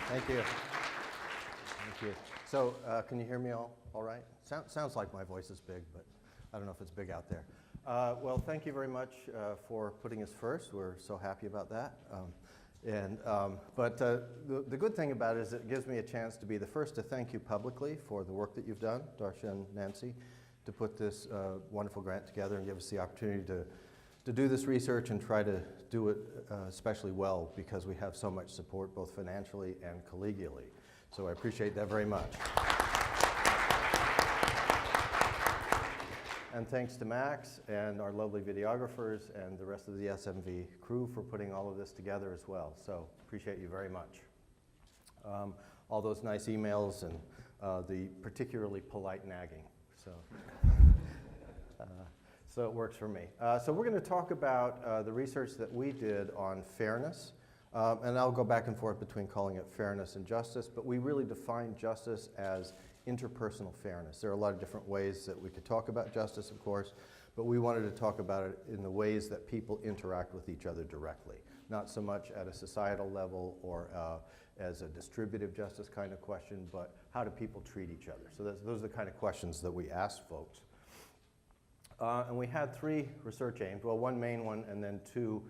Thank you. Thank you. So can you hear me all right? Sounds like my voice is big, but I don't know if it's big out there. Well, thank you very much for putting us first. We're so happy about that. But the good thing about it is it gives me a chance to be the first to thank you publicly for the work that you've done, Darcia and Nancy, to put this wonderful grant together and give us the opportunity to do this research and try to do it especially well, because we have so much support both financially and collegially. So I appreciate that very much. And thanks to Max and our lovely videographers and the rest of the SMV crew for putting all of this together as well. So appreciate you very much. All those nice emails and the particularly polite nagging. So it works for me. So we're going to talk about the research that we did on fairness. And I'll go back and forth between calling it fairness and justice, but we really define justice as interpersonal fairness. There are a lot of different ways that we could talk about justice, of course, but we wanted to talk about it in the ways that people interact with each other directly, not so much at a societal level or as a distributive justice kind of question, but how do people treat each other? So those are the kind of questions that we asked folks. And we had 3 research aims, well, one main one and then 2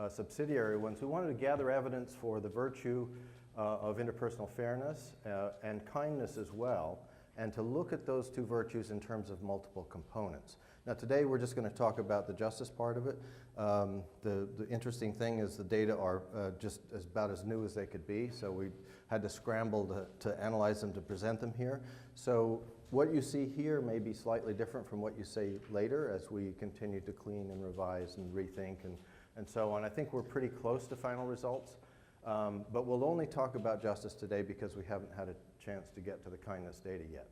subsidiary ones. We wanted to gather evidence for the virtue of interpersonal fairness and kindness as well, and to look at those 2 virtues in terms of multiple components. Now today we're just going to talk about the justice part of it. The interesting thing is the data are just about as new as they could be, so we had to scramble to analyze them to present them here. So what you see here may be slightly different from what you see later as we continue to clean and revise and rethink and so on. I think we're pretty close to final results, but we'll only talk about justice today because we haven't had a chance to get to the kindness data yet.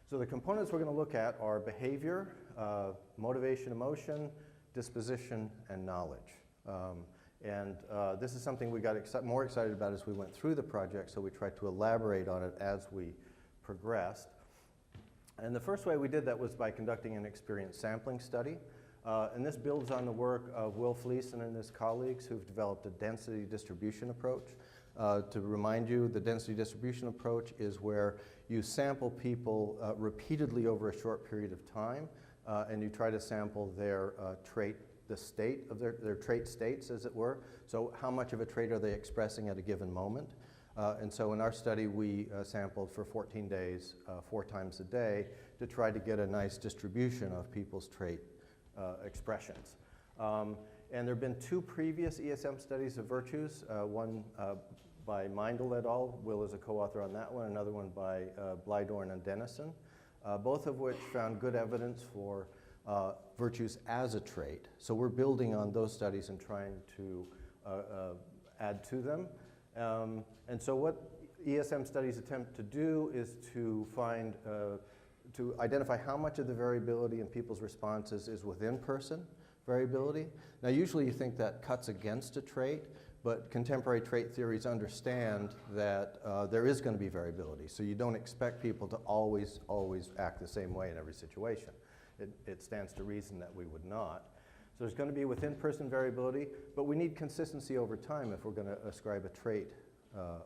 So the components we're going to look at are behavior, motivation, emotion, disposition, and knowledge. This is something we got more excited about as we went through the project, so we tried to elaborate on it as we progressed. And the first way we did that was by conducting an experience sampling study. And this builds on the work of Will Fleeson and his colleagues who've developed a density distribution approach. To remind you, the density distribution approach is where you sample people repeatedly over a short period of time, and you try to sample their the state of their trait states, as it were. So how much of a trait are they expressing at a given moment? And so in our study, we sampled for 14 days, 4 times a day, to try to get a nice distribution of people's trait expressions. And there have been 2 previous ESM studies of virtues, one by Meindl et al. Will is a co-author on that one, another one by Blydorn and Dennison, both of which found good evidence for virtues as a trait. So we're building on those studies and trying to add to them. And so what ESM studies attempt to do is to find, to identify how much of the variability in people's responses is within person variability. Now usually you think that cuts against a trait, but contemporary trait theories understand that there is going to be variability. So you don't expect people to always act the same way in every situation. It stands to reason that we would not. So there's going to be within-person variability, but we need consistency over time if we're going to ascribe a trait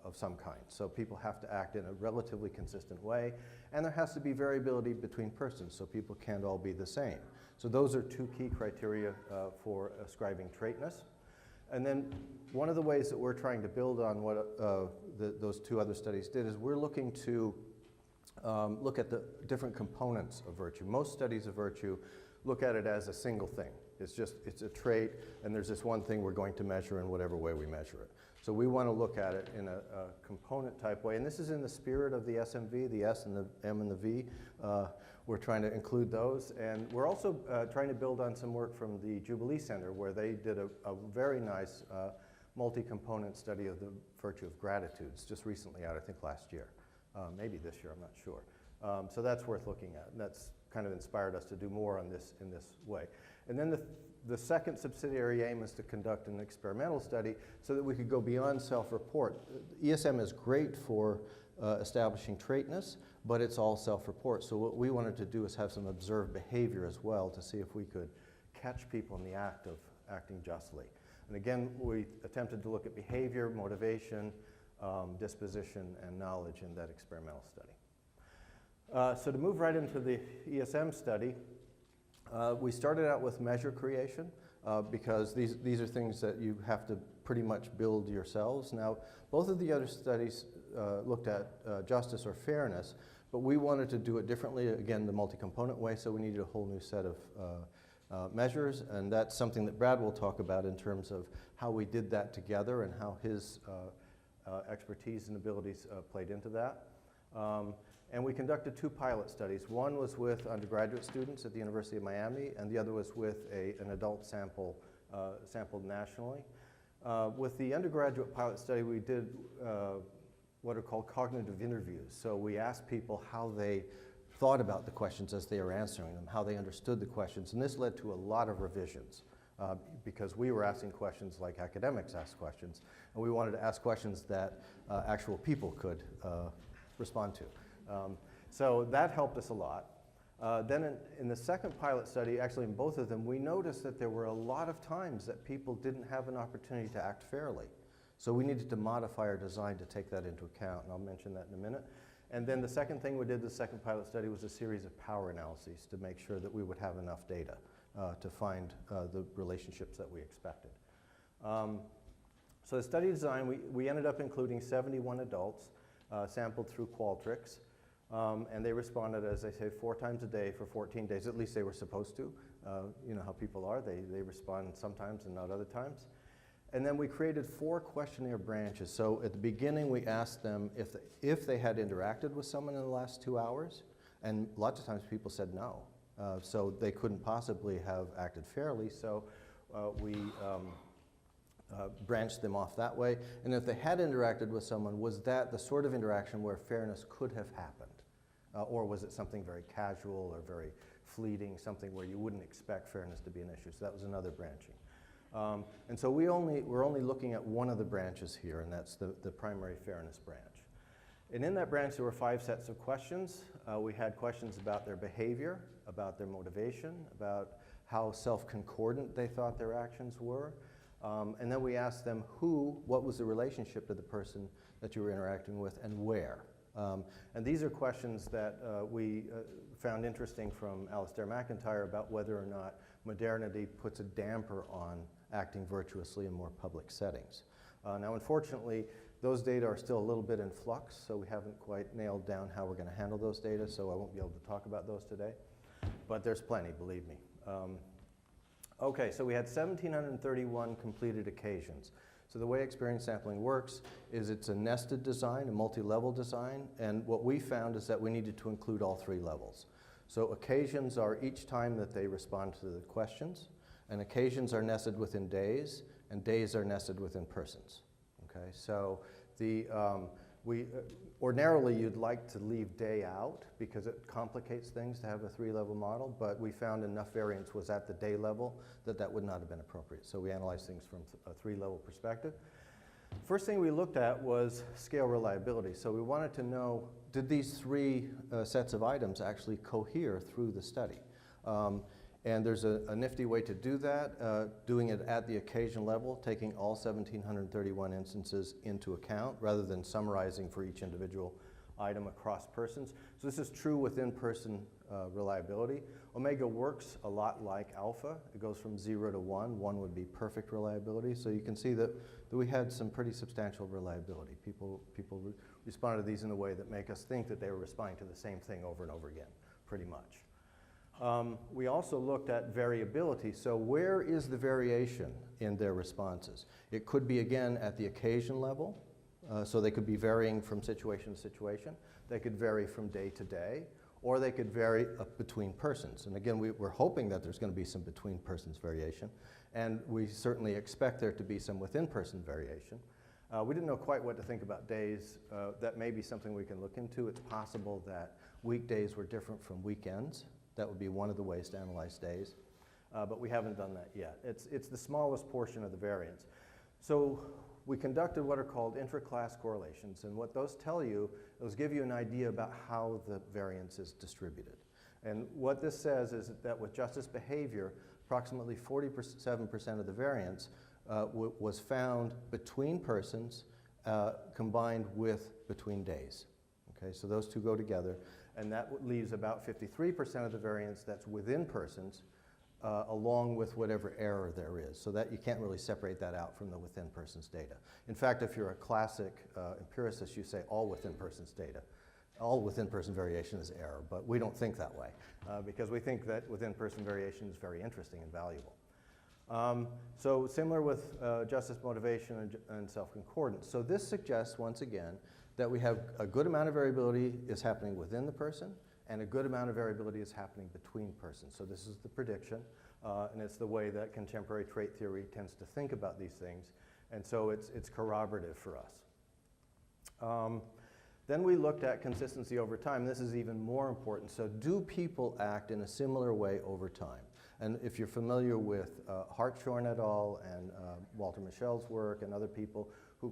of some kind. So people have to act in a relatively consistent way, and there has to be variability between persons, so people can't all be the same. So those are 2 key criteria for ascribing traitness. And then one of the ways that we're trying to build on what those 2 other studies did is we're looking to look at the different components of virtue. Most studies of virtue look at it as a single thing. It's a trait, and there's this one thing we're going to measure in whatever way we measure it. So we want to look at it in a component type way, and this is in the spirit of the SMV, the S and the M and the V. We're trying to include those, and we're also trying to build on some work from the Jubilee Center, where they did a very nice multi-component study of the virtue of gratitudes, just recently out, I think last year. Maybe this year, I'm not sure. So that's worth looking at, and that's kind of inspired us to do more on this in this way. And then the second subsidiary aim is to conduct an experimental study so that we could go beyond self-report. ESM is great for establishing traitness, but it's all self-report. So what we wanted to do is have some observed behavior as well to see if we could catch people in the act of acting justly. And again, we attempted to look at behavior, motivation, disposition, and knowledge in that experimental study. So to move right into the ESM study, we started out with measure creation because these are things that you have to pretty much build yourselves. Now, both of the other studies looked at justice or fairness, but we wanted to do it differently, again, the multi-component way, so we needed a whole new set of measures, and that's something that Brad will talk about in terms of how we did that together and how his expertise and abilities played into that. And we conducted 2 pilot studies. One was with undergraduate students at the University of Miami, and the other was with an adult sample sampled nationally. With the undergraduate pilot study, we did what are called cognitive interviews. So we asked people how they thought about the questions as they were answering them, how they understood the questions, and this led to a lot of revisions because we were asking questions like academics ask questions, and we wanted to ask questions that actual people could respond to. So that helped us a lot. Then in the second pilot study, actually in both of them, we noticed that there were a lot of times that people didn't have an opportunity to act fairly. So we needed to modify our design to take that into account, and I'll mention that in a minute. And then the second thing we did, the second pilot study, was a series of power analyses to make sure that we would have enough data to find the relationships that we expected. So the study design, we ended up including 71 adults sampled through Qualtrics. And they responded, as I say, 4 times a day for 14 days. At least they were supposed to. You know how people are. They respond sometimes and not other times. And then we created 4 questionnaire branches. So at the beginning, we asked them if they had interacted with someone in the last 2 hours. And lots of times people said no. So they couldn't possibly have acted fairly. So we branched them off that way. And if they had interacted with someone, was that the sort of interaction where fairness could have happened? Or was it something very casual or very fleeting, something where you wouldn't expect fairness to be an issue? So that was another branching. And so we're only looking at one of the branches here, and that's the primary fairness branch. And in that branch, there were 5 sets of questions. We had questions about their behavior, about their motivation, about how self-concordant they thought their actions were. And then we asked them what was the relationship to the person that you were interacting with, and where. And these are questions that we found interesting from Alistair McIntyre about whether or not modernity puts a damper on acting virtuously in more public settings. Now, unfortunately, those data are still a little bit in flux, so we haven't quite nailed down how we're going to handle those data, so I won't be able to talk about those today. But there's plenty, believe me. Okay, so we had 1,731 completed occasions. So the way experience sampling works is it's a nested design, a multi-level design, and what we found is that we needed to include all 3 levels. So occasions are each time that they respond to the questions, and occasions are nested within days, and days are nested within persons. Okay, so ordinarily you'd like to leave day out because it complicates things to have a 3-level model, but we found enough variance was at the day level that would not have been appropriate. So we analyzed things from a 3-level perspective. First thing we looked at was scale reliability. So we wanted to know, did these 3 sets of items actually cohere through the study? And there's a nifty way to do that, doing it at the occasion level, taking all 1,731 instances into account rather than summarizing for each individual item across persons. So this is true with in-person reliability. Omega works a lot like alpha. It goes from 0 to 1. 1 would be perfect reliability. So you can see that we had some pretty substantial reliability. People responded to these in a way that make us think that they were responding to the same thing over and over again, pretty much. We also looked at variability. So where is the variation in their responses? It could be, again, at the occasion level. So they could be varying from situation to situation. They could vary from day to day. Or they could vary between persons. And again, we're hoping that there's going to be some between persons variation. And we certainly expect there to be some within-person variation. We didn't know quite what to think about days. That may be something we can look into. It's possible that weekdays were different from weekends. That would be one of the ways to analyze days. But we haven't done that yet. It's the smallest portion of the variance. So we conducted what are called intra-class correlations. And what those tell you, those give you an idea about how the variance is distributed. And what this says is that with justice behavior, approximately 47% of the variance was found between persons combined with between days. Okay, so those two go together, and that leaves about 53% of the variance that's within persons, along with whatever error there is, so that you can't really separate that out from the within persons data. In fact, if you're a classic empiricist, you say all within persons data. All within person variation is error, but we don't think that way because we think that within person variation is very interesting and valuable. So similar with justice, motivation, and self-concordance. So this suggests, once again, that we have a good amount of variability is happening within the person, and a good amount of variability is happening between persons. So this is the prediction, and it's the way that contemporary trait theory tends to think about these things, and so it's corroborative for us. Then we looked at consistency over time. This is even more important. So do people act in a similar way over time? And if you're familiar with Hartshorne et al. And Walter Mischel's work and other people who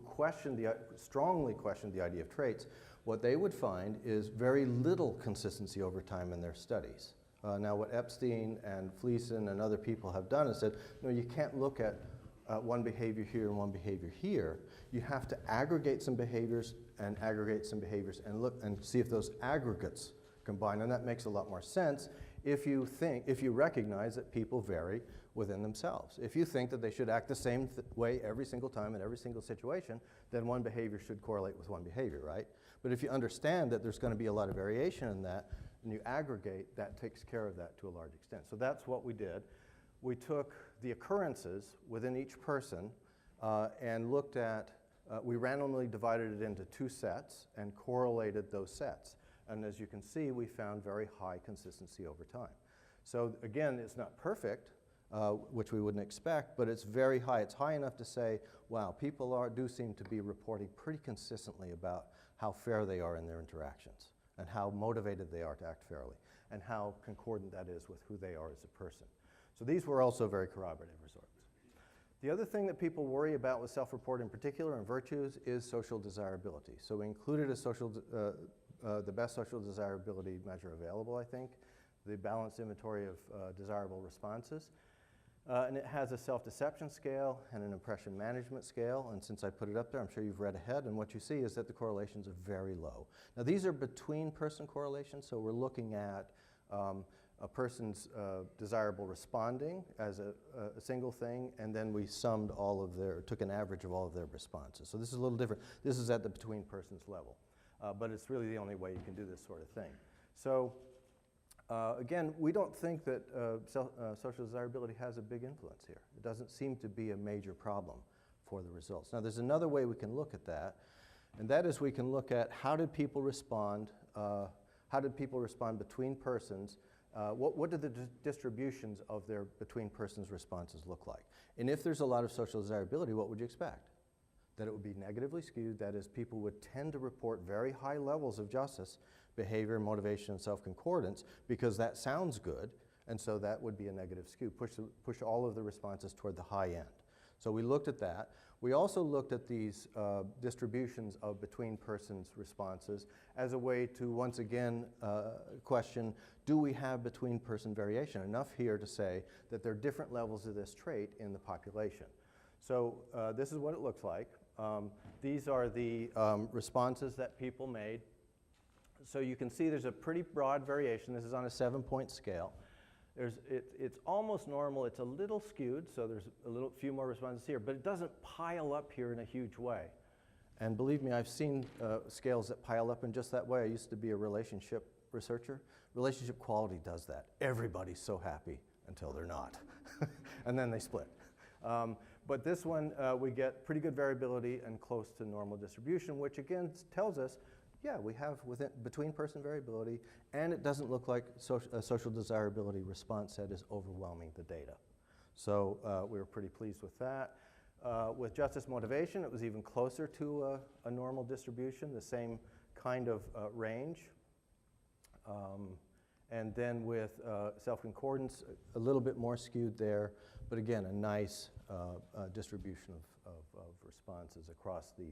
strongly questioned the idea of traits, what they would find is very little consistency over time in their studies. Now what Epstein and Fleeson and other people have done is said, no, you can't look at one behavior here and one behavior here. You have to aggregate some behaviors and look and see if those aggregates combine, and that makes a lot more sense if you recognize that people vary within themselves. If you think that they should act the same way every single time in every single situation, then one behavior should correlate with one behavior, right? But if you understand that there's going to be a lot of variation in that, and you aggregate, that takes care of that to a large extent. So that's what we did. We took the occurrences within each person and looked at, we randomly divided it into two sets and correlated those sets. And as you can see, we found very high consistency over time. So again, it's not perfect, which we wouldn't expect, but it's very high. It's high enough to say, wow, people do seem to be reporting pretty consistently about how fair they are in their interactions and how motivated they are to act fairly and how concordant that is with who they are as a person. So these were also very corroborative results. The other thing that people worry about with self-report in particular and virtues is social desirability. So we included the best social desirability measure available, I think, the balanced inventory of desirable responses. And it has a self-deception scale and an impression management scale. And since I put it up there, I'm sure you've read ahead. And what you see is that the correlations are very low. Now, these are between person correlations. So we're looking at a person's desirable responding as a single thing, and then we took an average of all of their responses. So this is a little different. This is at the between persons level, but it's really the only way you can do this sort of thing. So again, we don't think that social desirability has a big influence here. It doesn't seem to be a major problem for the results. Now there's another way we can look at that, and that is we can look at how did people respond between persons. What do the distributions of their between persons responses look like? And if there's a lot of social desirability, what would you expect? That it would be negatively skewed, that is, people would tend to report very high levels of justice, behavior, motivation, and self-concordance because that sounds good, and so that would be a negative skew, push all of the responses toward the high end. So we looked at that. We also looked at these distributions of between persons responses as a way to once again question, do we have between person variation? Enough here to say that there are different levels of this trait in the population. So this is what it looks like. These are the responses that people made. So you can see there's a pretty broad variation. This is on a 7-point scale. It's almost normal. It's a little skewed, so there's a few more responses here, but it doesn't pile up here in a huge way. And believe me, I've seen scales that pile up in just that way. I used to be a relationship researcher. Relationship quality does that. Everybody's so happy until they're not, and then they split. But this one, we get pretty good variability and close to normal distribution, which again tells us, yeah, we have between person variability, and it doesn't look like a social desirability response set is overwhelming the data. So we were pretty pleased with that. With justice motivation, it was even closer to a normal distribution, the same kind of range. And then with self-concordance, a little bit more skewed there, but again, a nice distribution of responses across the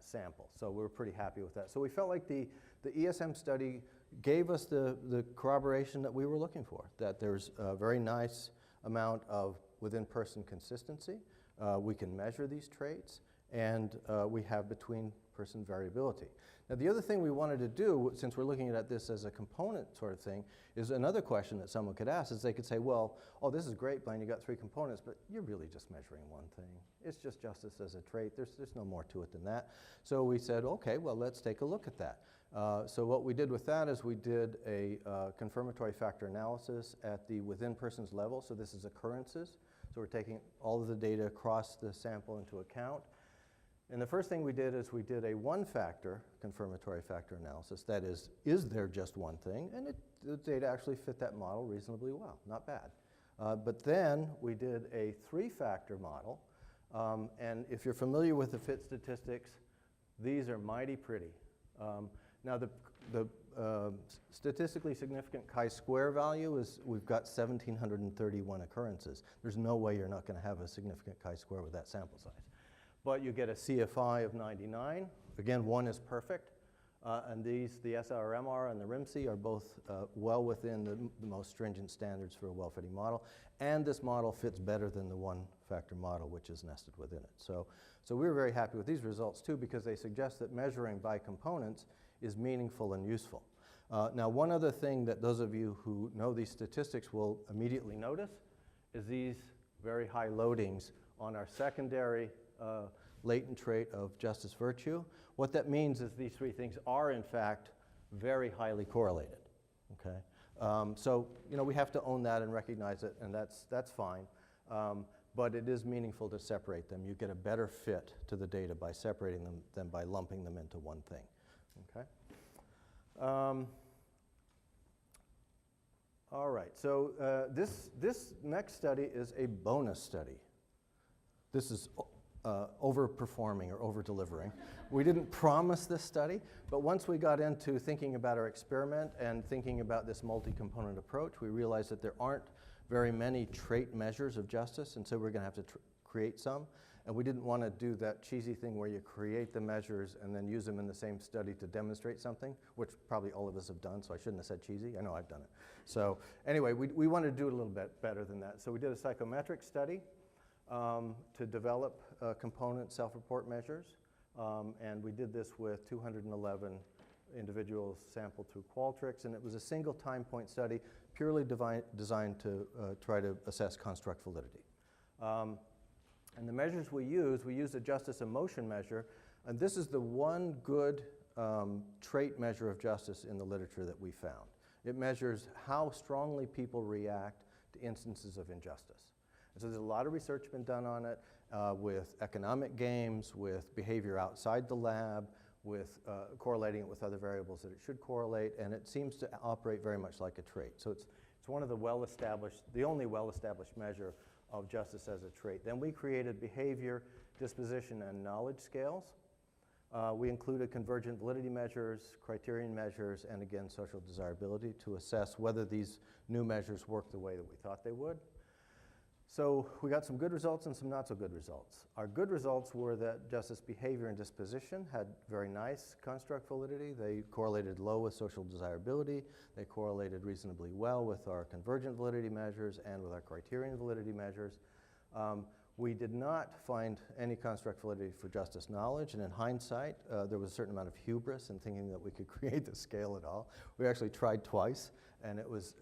sample. So we were pretty happy with that. So we felt like the ESM study gave us the corroboration that we were looking for, that there's a very nice amount of within-person consistency. We can measure these traits, and we have between person variability. Now, the other thing we wanted to do, since we're looking at this as a component sort of thing, is another question that someone could ask is they could say, well, oh, this is great, Blaine, you got 3 components, but you're really just measuring one thing. It's just justice as a trait. There's no more to it than that. So we said, okay, well, let's take a look at that. So what we did with that is we did a confirmatory factor analysis at the within persons level. So this is occurrences. So we're taking all of the data across the sample into account. And the first thing we did is we did a one-factor confirmatory factor analysis. That is there just one thing? And the data actually fit that model reasonably well, not bad. But then we did a 3-factor model. And if you're familiar with the fit statistics, these are mighty pretty. Now the statistically significant chi-square value is, we've got 1,731 occurrences. There's no way you're not going to have a significant chi-square with that sample size. But you get a CFI of 99. Again, 1 is perfect. And these, the SRMR and the RIMC, are both well within the most stringent standards for a well-fitting model. And this model fits better than the one-factor model, which is nested within it. So we were very happy with these results, too, because they suggest that measuring by components is meaningful and useful. Now, one other thing that those of you who know these statistics will immediately notice is these very high loadings on our secondary latent trait of justice virtue. What that means is these 3 things are, in fact, very highly correlated. Okay? So, you know, we have to own that and recognize it, and that's fine. But it is meaningful to separate them. You get a better fit to the data by separating them than by lumping them into one thing. Okay? All right, so this next study is a bonus study. This is overperforming or over-delivering. We didn't promise this study, but once we got into thinking about our experiment and thinking about this multi-component approach, we realized that there aren't very many trait measures of justice, and so we're going to have to create some. And we didn't want to do that cheesy thing where you create the measures and then use them in the same study to demonstrate something, which probably all of us have done, so I shouldn't have said cheesy. I know I've done it. So anyway, we wanted to do it a little bit better than that. So we did a psychometric study to develop component self-report measures. And we did this with 211 individuals sampled through Qualtrics, and it was a single time point study purely designed to try to assess construct validity. And the measures we used a justice emotion measure, and this is the one good trait measure of justice in the literature that we found. It measures how strongly people react to instances of injustice. And so there's a lot of research been done on it with economic games, with behavior outside the lab, with correlating it with other variables that it should correlate, and it seems to operate very much like a trait. So it's one of the the only well-established measure of justice as a trait. Then we created behavior, disposition, and knowledge scales. We included convergent validity measures, criterion measures, and again, social desirability to assess whether these new measures work the way that we thought they would. So we got some good results and some not so good results. Our good results were that justice behavior and disposition had very nice construct validity. They correlated low with social desirability. They correlated reasonably well with our convergent validity measures and with our criterion validity measures. We did not find any construct validity for justice knowledge, and in hindsight, there was a certain amount of hubris in thinking that we could create the scale at all. We actually tried twice, and it was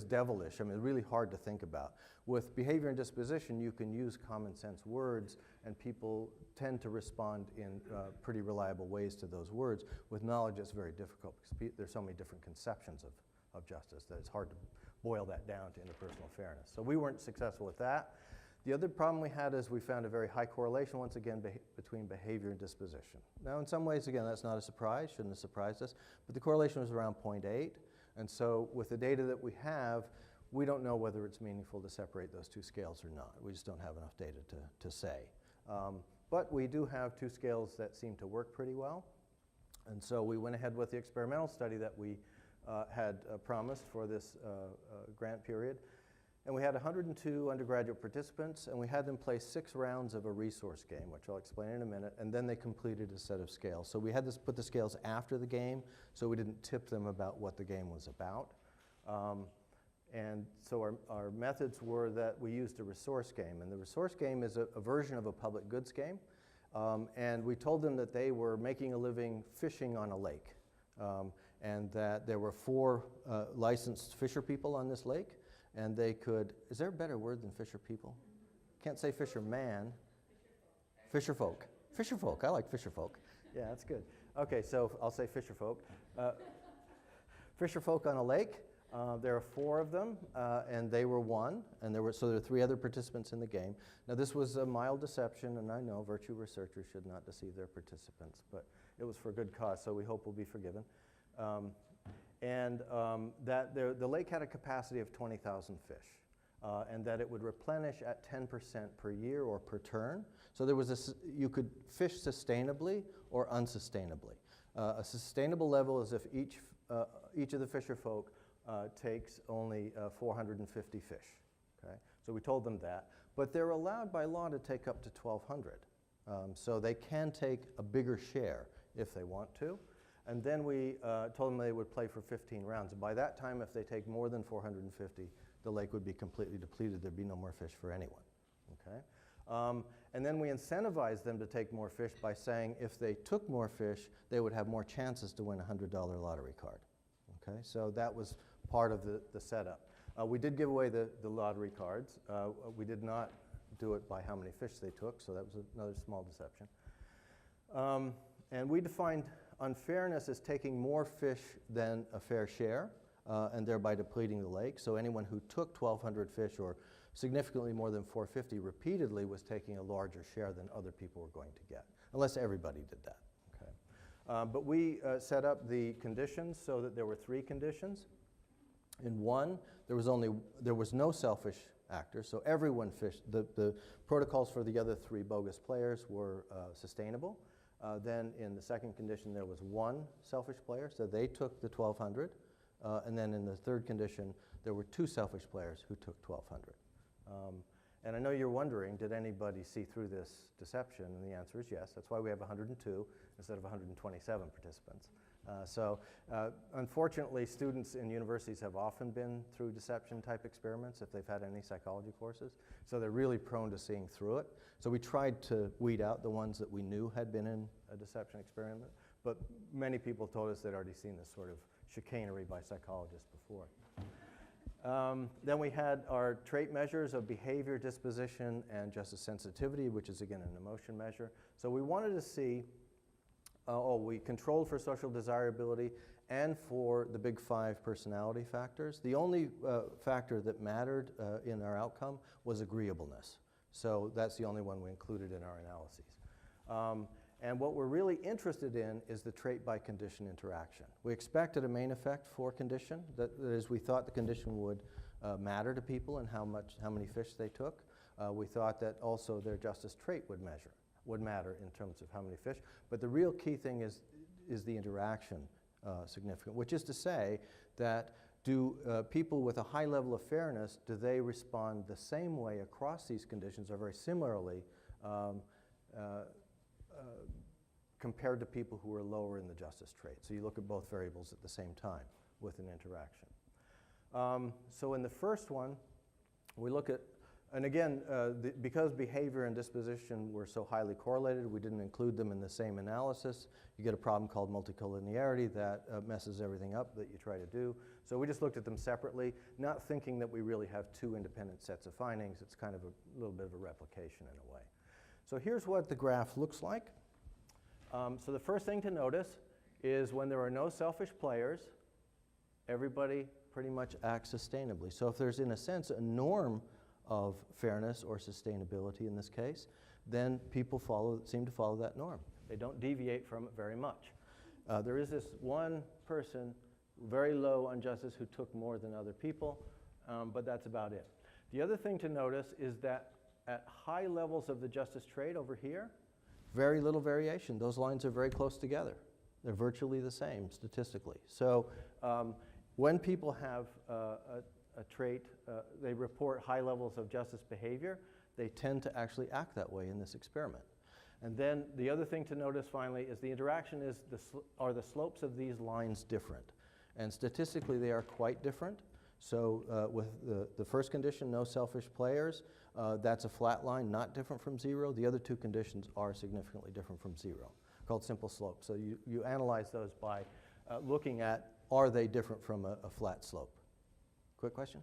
devilish. I mean, really hard to think about. With behavior and disposition, you can use common sense words, and people tend to respond in pretty reliable ways to those words. With knowledge, it's very difficult because there's so many different conceptions of justice that it's hard to boil that down to interpersonal fairness. So we weren't successful with that. The other problem we had is we found a very high correlation, once again, between behavior and disposition. Now, in some ways, again, that's not a surprise, shouldn't have surprised us, but the correlation was around 0.8. And so with the data that we have, we don't know whether it's meaningful to separate those two scales or not. We just don't have enough data to say. But we do have two scales that seem to work pretty well. And so we went ahead with the experimental study that we had promised for this grant period. And we had 102 undergraduate participants, and we had them play 6 rounds of a resource game, which I'll explain in a minute, and then they completed a set of scales. So we had to put the scales after the game, so we didn't tip them about what the game was about. And so our methods were that we used a resource game, and the resource game is a version of a public goods game. And we told them that they were making a living fishing on a lake, and that there were 4 licensed fisher people on this lake, and they could, is there a better word than fisher people? Can't say fisherman. Fisher folk. Fisher folk, I like fisher folk. Yeah, that's good. Okay, so I'll say fisher folk. Fisher folk on a lake. There are 4 of them, and they were one, and there were 3 other participants in the game. Now this was a mild deception, and I know virtue researchers should not deceive their participants, but it was for a good cause, so we hope we'll be forgiven. That the lake had a capacity of 20,000 fish, and that it would replenish at 10% per year or per turn. So there was you could fish sustainably or unsustainably. A sustainable level is if each of the fisher folk takes only 450 fish. Okay? So we told them that. But they're allowed by law to take up to 1,200. So they can take a bigger share if they want to. And then we told them they would play for 15 rounds. And by that time, if they take more than 450, the lake would be completely depleted. There'd be no more fish for anyone. Okay? And then we incentivized them to take more fish by saying if they took more fish, they would have more chances to win a $100 lottery card. Okay? So that was part of the setup. We did give away the lottery cards. We did not do it by how many fish they took, so that was another small deception. And we defined unfairness as taking more fish than a fair share, and thereby depleting the lake. So anyone who took 1,200 fish or significantly more than 450 repeatedly was taking a larger share than other people were going to get, unless everybody did that. Okay. But we set up the conditions so that there were 3 conditions. In one, there was no selfish actor, so everyone fished. The protocols for the other 3 bogus players were sustainable. Then in the second condition, there was 1 selfish player, so they took the 1,200. And then in the third condition, there were 2 selfish players who took 1,200. And I know you're wondering, did anybody see through this deception? And the answer is yes. That's why we have 102 instead of 127 participants. Unfortunately, students in universities have often been through deception-type experiments if they've had any psychology courses. So they're really prone to seeing through it. So we tried to weed out the ones that we knew had been in a deception experiment. But many people told us they'd already seen this sort of chicanery by psychologists before. Then we had our trait measures of behavior, disposition, and justice sensitivity, which is, again, an emotion measure. So we wanted to see, we controlled for social desirability and for the big 5 personality factors. The only factor that mattered in our outcome was agreeableness. So that's the only one we included in our analyses. And what we're really interested in is the trait by condition interaction. We expected a main effect for condition. That is, we thought the condition would matter to people and how many fish they took. We thought that also their justice trait would matter in terms of how many fish. But the real key thing is the interaction significant, which is to say that do people with a high level of fairness, do they respond the same way across these conditions or very similarly compared to people who are lower in the justice trait? So you look at both variables at the same time with an interaction. So in the first one, we look at, and again, because behavior and disposition were so highly correlated, we didn't include them in the same analysis. You get a problem called multicollinearity that messes everything up that you try to do. So we just looked at them separately, not thinking that we really have 2 independent sets of findings. It's kind of a little bit of a replication in a way. So here's what the graph looks like. So the first thing to notice is when there are no selfish players, everybody pretty much acts sustainably. So if there's, in a sense, a norm of fairness or sustainability in this case, then people seem to follow that norm. They don't deviate from it very much. There is this one person, very low on justice, who took more than other people, but that's about it. The other thing to notice is that at high levels of the justice trait over here, very little variation. Those lines are very close together. They're virtually the same statistically. So when people have a trait, they report high levels of justice behavior, they tend to actually act that way in this experiment. And then the other thing to notice finally is the interaction are the slopes of these lines different? And statistically they are quite different. So with the first condition, no selfish players, that's a flat line, not different from 0. The other two conditions are significantly different from 0, called simple slope. So you analyze those by looking at, are they different from a flat slope? Quick question?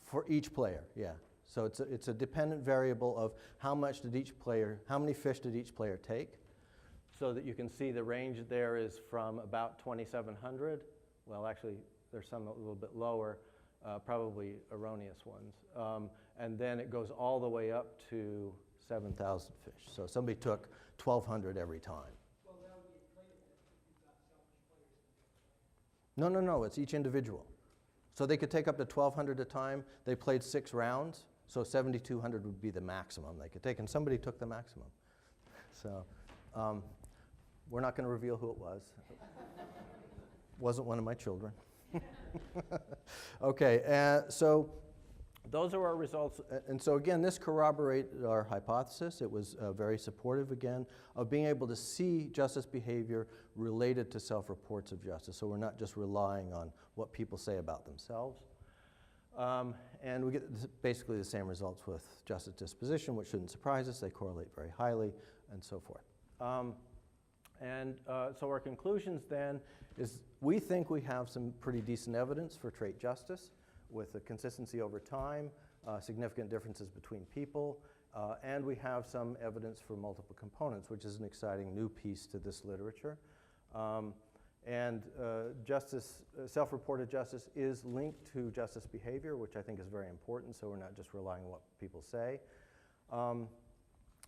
For each player, yeah. So it's a dependent variable of how many fish did each player take, so that you can see the range there is from about 2,700. Well, actually, there's some a little bit lower, probably erroneous ones. And then it goes all the way up to 7,000 fish. So somebody took 1,200 every time. Well, that would be inflated if you've got selfish players. No, it's each individual. So they could take up to 1,200 at a time. They played 6 rounds, so 7,200 would be the maximum they could take, and somebody took the maximum. So we're not going to reveal who it was. Wasn't one of my children. Okay, so those are our results. And so again, this corroborated our hypothesis. It was very supportive, again, of being able to see justice behavior related to self-reports of justice. So we're not just relying on what people say about themselves. And we get basically the same results with justice disposition, which shouldn't surprise us. They correlate very highly, and so forth. So our conclusions then is we think we have some pretty decent evidence for trait justice with a consistency over time, significant differences between people, and we have some evidence for multiple components, which is an exciting new piece to this literature. Self-reported justice is linked to justice behavior, which I think is very important, so we're not just relying on what people say.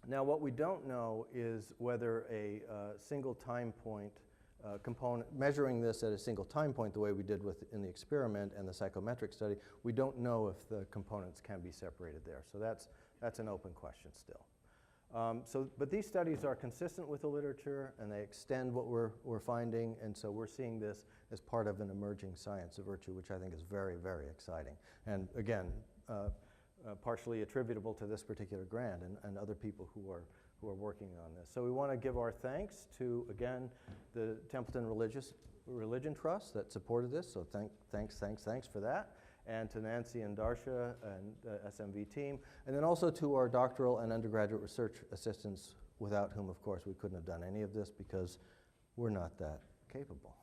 Now, what we don't know is whether a single time point component, measuring this at a single time point the way we did in the experiment and the psychometric study, we don't know if the components can be separated there. So that's an open question still. But these studies are consistent with the literature, and they extend what we're finding, and so we're seeing this as part of an emerging science of virtue, which I think is very, very exciting. And again, partially attributable to this particular grant and other people who are working on this. So we want to give our thanks to, again, the Templeton Religion Trust that supported this, so thanks for that, and to Nancy and Darsha and the SMV team, and then also to our doctoral and undergraduate research assistants, without whom, of course, we couldn't have done any of this because we're not that capable.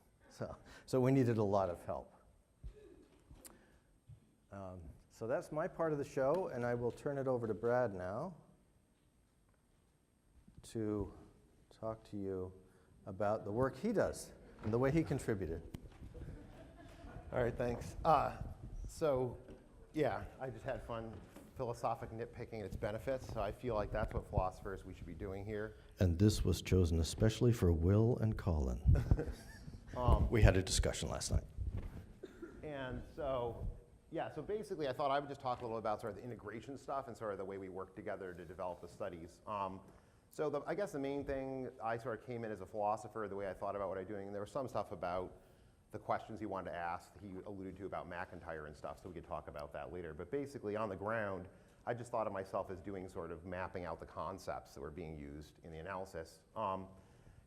So we needed a lot of help. So that's my part of the show, and I will turn it over to Brad now to talk to you about the work he does and the way he contributed. All right, thanks. So, yeah, I just had fun philosophic nitpicking and its benefits, so I feel like that's what philosophers we should be doing here. And this was chosen especially for Will and Colin. We had a discussion last night. And so, yeah, so basically I thought I would just talk a little about sort of the integration stuff and sort of the way we work together to develop the studies. I guess the main thing, I sort of came in as a philosopher, the way I thought about what I'm doing, and there was some stuff about the questions he wanted to ask. He alluded to about McIntyre and stuff, so we could talk about that later. But basically, on the ground, I just thought of myself as doing sort of mapping out the concepts that were being used in the analysis.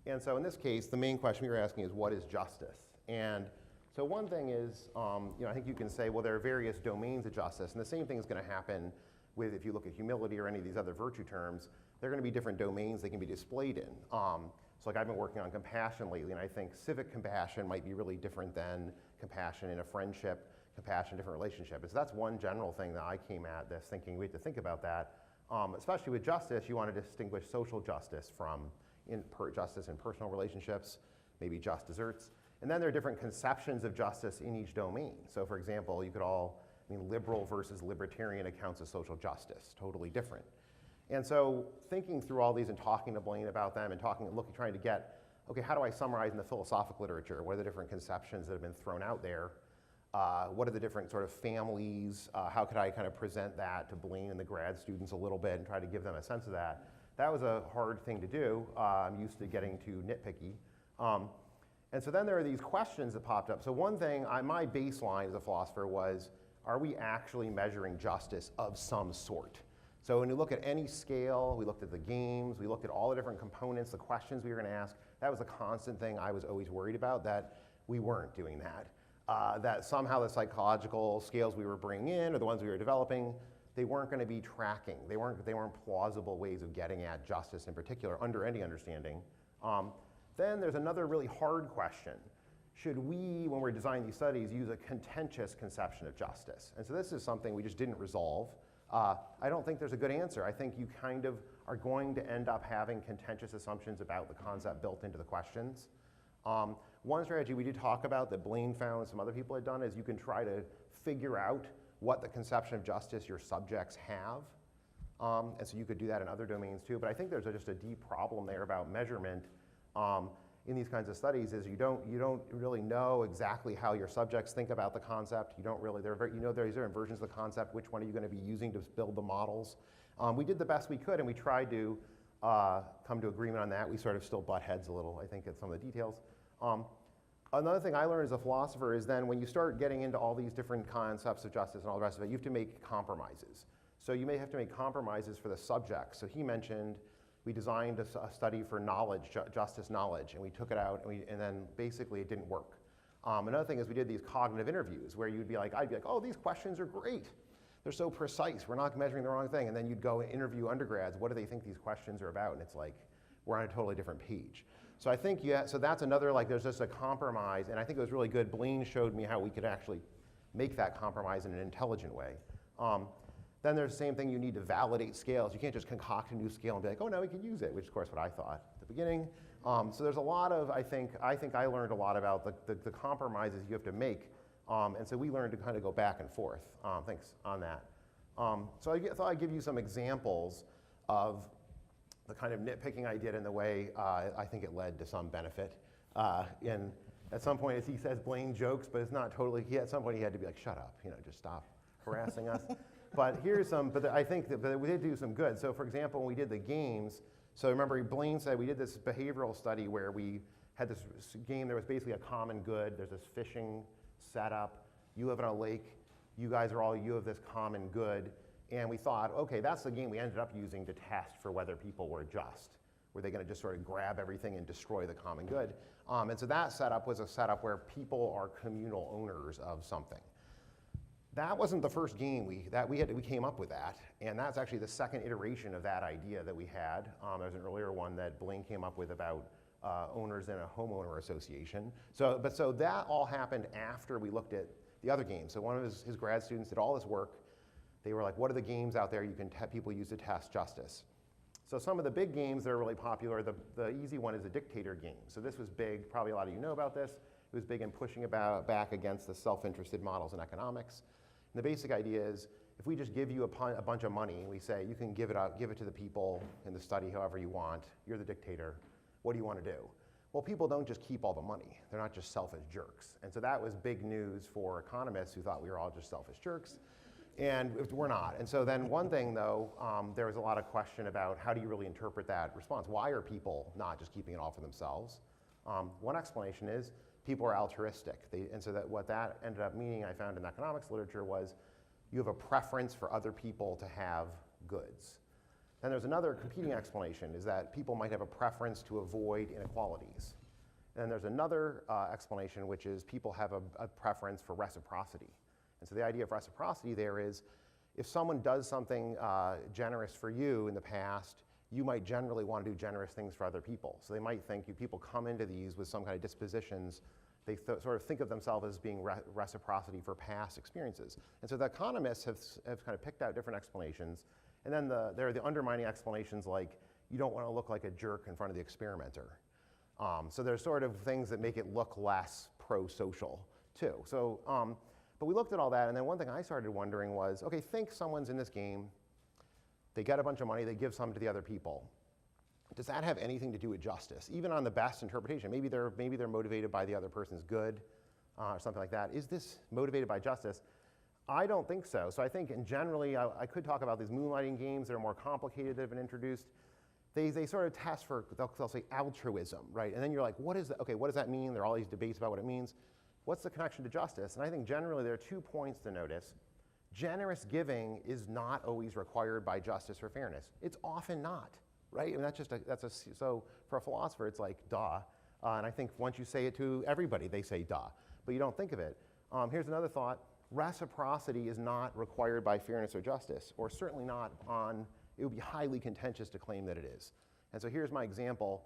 And so in this case, the main question we were asking is, what is justice? And so one thing is, I think you can say, well, there are various domains of justice, and the same thing is going to happen with, if you look at humility or any of these other virtue terms, there are going to be different domains they can be displayed in. So like I've been working on compassion lately, and I think civic compassion might be really different than compassion in a friendship, compassion in a different relationship. And so that's one general thing that I came at this thinking we have to think about that. Especially with justice, you want to distinguish social justice from justice in personal relationships, maybe just desserts. And then there are different conceptions of justice in each domain. So for example, you could liberal versus libertarian accounts of social justice, totally different. And so thinking through all these and talking to Blaine about them and trying to get, okay, how do I summarize in the philosophical literature? What are the different conceptions that have been thrown out there? What are the different sort of families? How could I kind of present that to Blaine and the grad students a little bit and try to give them a sense of that? That was a hard thing to do. I'm used to getting too nitpicky. And so then there are these questions that popped up. So one thing, my baseline as a philosopher was, are we actually measuring justice of some sort? So when you look at any scale, we looked at the games, we looked at all the different components, the questions we were going to ask. That was a constant thing I was always worried about, that we weren't doing that. That somehow the psychological scales we were bringing in, or the ones we were developing, they weren't going to be tracking. They weren't plausible ways of getting at justice in particular under any understanding. Then there's another really hard question. Should we, when we're designing these studies, use a contentious conception of justice? And so this is something we just didn't resolve. I don't think there's a good answer. I think you kind of are going to end up having contentious assumptions about the concept built into the questions. One strategy we did talk about that Blaine found and some other people had done is you can try to figure out what the conception of justice your subjects have. And so you could do that in other domains too. But I think there's just a deep problem there about measurement in these kinds of studies is you don't really know exactly how your subjects think about the concept. You don't really, there's different versions of the concept. Which one are you going to be using to build the models? We did the best we could, and we tried to come to agreement on that. We sort of still butt heads a little, I think, at some of the details. Another thing I learned as a philosopher is then when you start getting into all these different concepts of justice and all the rest of it, you have to make compromises. So you may have to make compromises for the subject. So he mentioned we designed a study for knowledge, justice knowledge, and we took it out, and then basically it didn't work. Another thing is we did these cognitive interviews where I'd be like, oh, these questions are great. They're so precise. We're not measuring the wrong thing. And then you'd go and interview undergrads. What do they think these questions are about? And it's like, we're on a totally different page. So I think, so that's another, there's just a compromise. And I think it was really good. Blaine showed me how we could actually make that compromise in an intelligent way. Then there's the same thing, you need to validate scales. You can't just concoct a new scale and be like, oh, now we can use it, which is, of course, what I thought at the beginning. So there's a lot of, I think I learned a lot about the compromises you have to make. And so we learned to kind of go back and forth. Thanks on that. So I thought I'd give you some examples of the kind of nitpicking I did in the way I think it led to some benefit. And at some point, as he says, Blaine jokes, but it's not totally, at some point he had to be like, shut up, just stop harassing us. But here's some, but I think that we did do some good. So for example, when we did the games, so remember Blaine said we did this behavioral study where we had this game, there was basically a common good. There's this fishing setup. You live on a lake. You have this common good. And we thought, okay, that's the game we ended up using to test for whether people were just. Were they going to just sort of grab everything and destroy the common good? And so that setup was a setup where people are communal owners of something. That wasn't the first game we came up with that, and that's actually the second iteration of that idea that we had. There's an earlier one that Blaine came up with about owners in a homeowner association. So that all happened after we looked at the other games. So one of his grad students did all this work. They were like, what are the games out there people use to test justice? So some of the big games that are really popular, the easy one is the Dictator Game. So this was big, probably a lot of you know about this. It was big in pushing back against the self-interested models in economics. And the basic idea is, if we just give you a bunch of money, and we say, you can give it to the people in the study however you want, you're the dictator, what do you want to do? Well, people don't just keep all the money. They're not just selfish jerks. And so that was big news for economists who thought we were all just selfish jerks. And we're not. And so then one thing, though, there was a lot of question about how do you really interpret that response? Why are people not just keeping it all for themselves? One explanation is people are altruistic. And so what that ended up meaning, I found in economics literature, was you have a preference for other people to have goods. Then there's another competing explanation, is that people might have a preference to avoid inequalities. And then there's another explanation, which is people have a preference for reciprocity. And so the idea of reciprocity there is, if someone does something generous for you in the past, you might generally want to do generous things for other people. So they might think people come into these with some kind of dispositions. They sort of think of themselves as being reciprocity for past experiences. And so the economists have kind of picked out different explanations. And then there are the undermining explanations like, you don't want to look like a jerk in front of the experimenter. So there's sort of things that make it look less pro-social too. So, but we looked at all that, and then one thing I started wondering was, okay, think someone's in this game, they get a bunch of money, they give some to the other people. Does that have anything to do with justice? Even on the best interpretation, maybe they're motivated by the other person's good or something like that. Is this motivated by justice? I don't think so. So I think, and generally, I could talk about these moonlighting games that are more complicated that have been introduced. They sort of test for, they'll say altruism, right? And then you're like, what does that mean? There are all these debates about what it means. What's the connection to justice? And I think generally there are 2 points to notice. Generous giving is not always required by justice or fairness. It's often not, right? I mean, so for a philosopher, it's like, duh. And I think once you say it to everybody, they say duh, but you don't think of it. Here's another thought. Reciprocity is not required by fairness or justice, or certainly not on, it would be highly contentious to claim that it is. And so here's my example.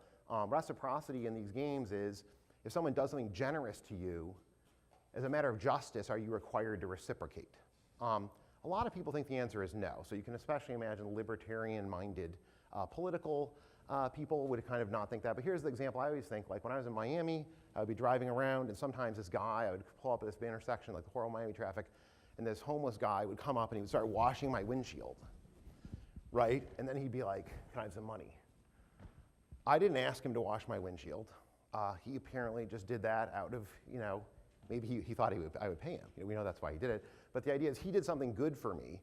Reciprocity in these games is if someone does something generous to you, as a matter of justice, are you required to reciprocate? A lot of people think the answer is no. So you can especially imagine libertarian-minded political people would kind of not think that. But here's the example I always think, like when I was in Miami, I would be driving around, and sometimes this guy, I would pull up at this intersection, like the horrible Miami traffic, and this homeless guy would come up and he would start washing my windshield, right? And then he'd be like, can I have some money? I didn't ask him to wash my windshield. He apparently just did that out of, maybe he thought I would pay him. We know that's why he did it. But the idea is he did something good for me.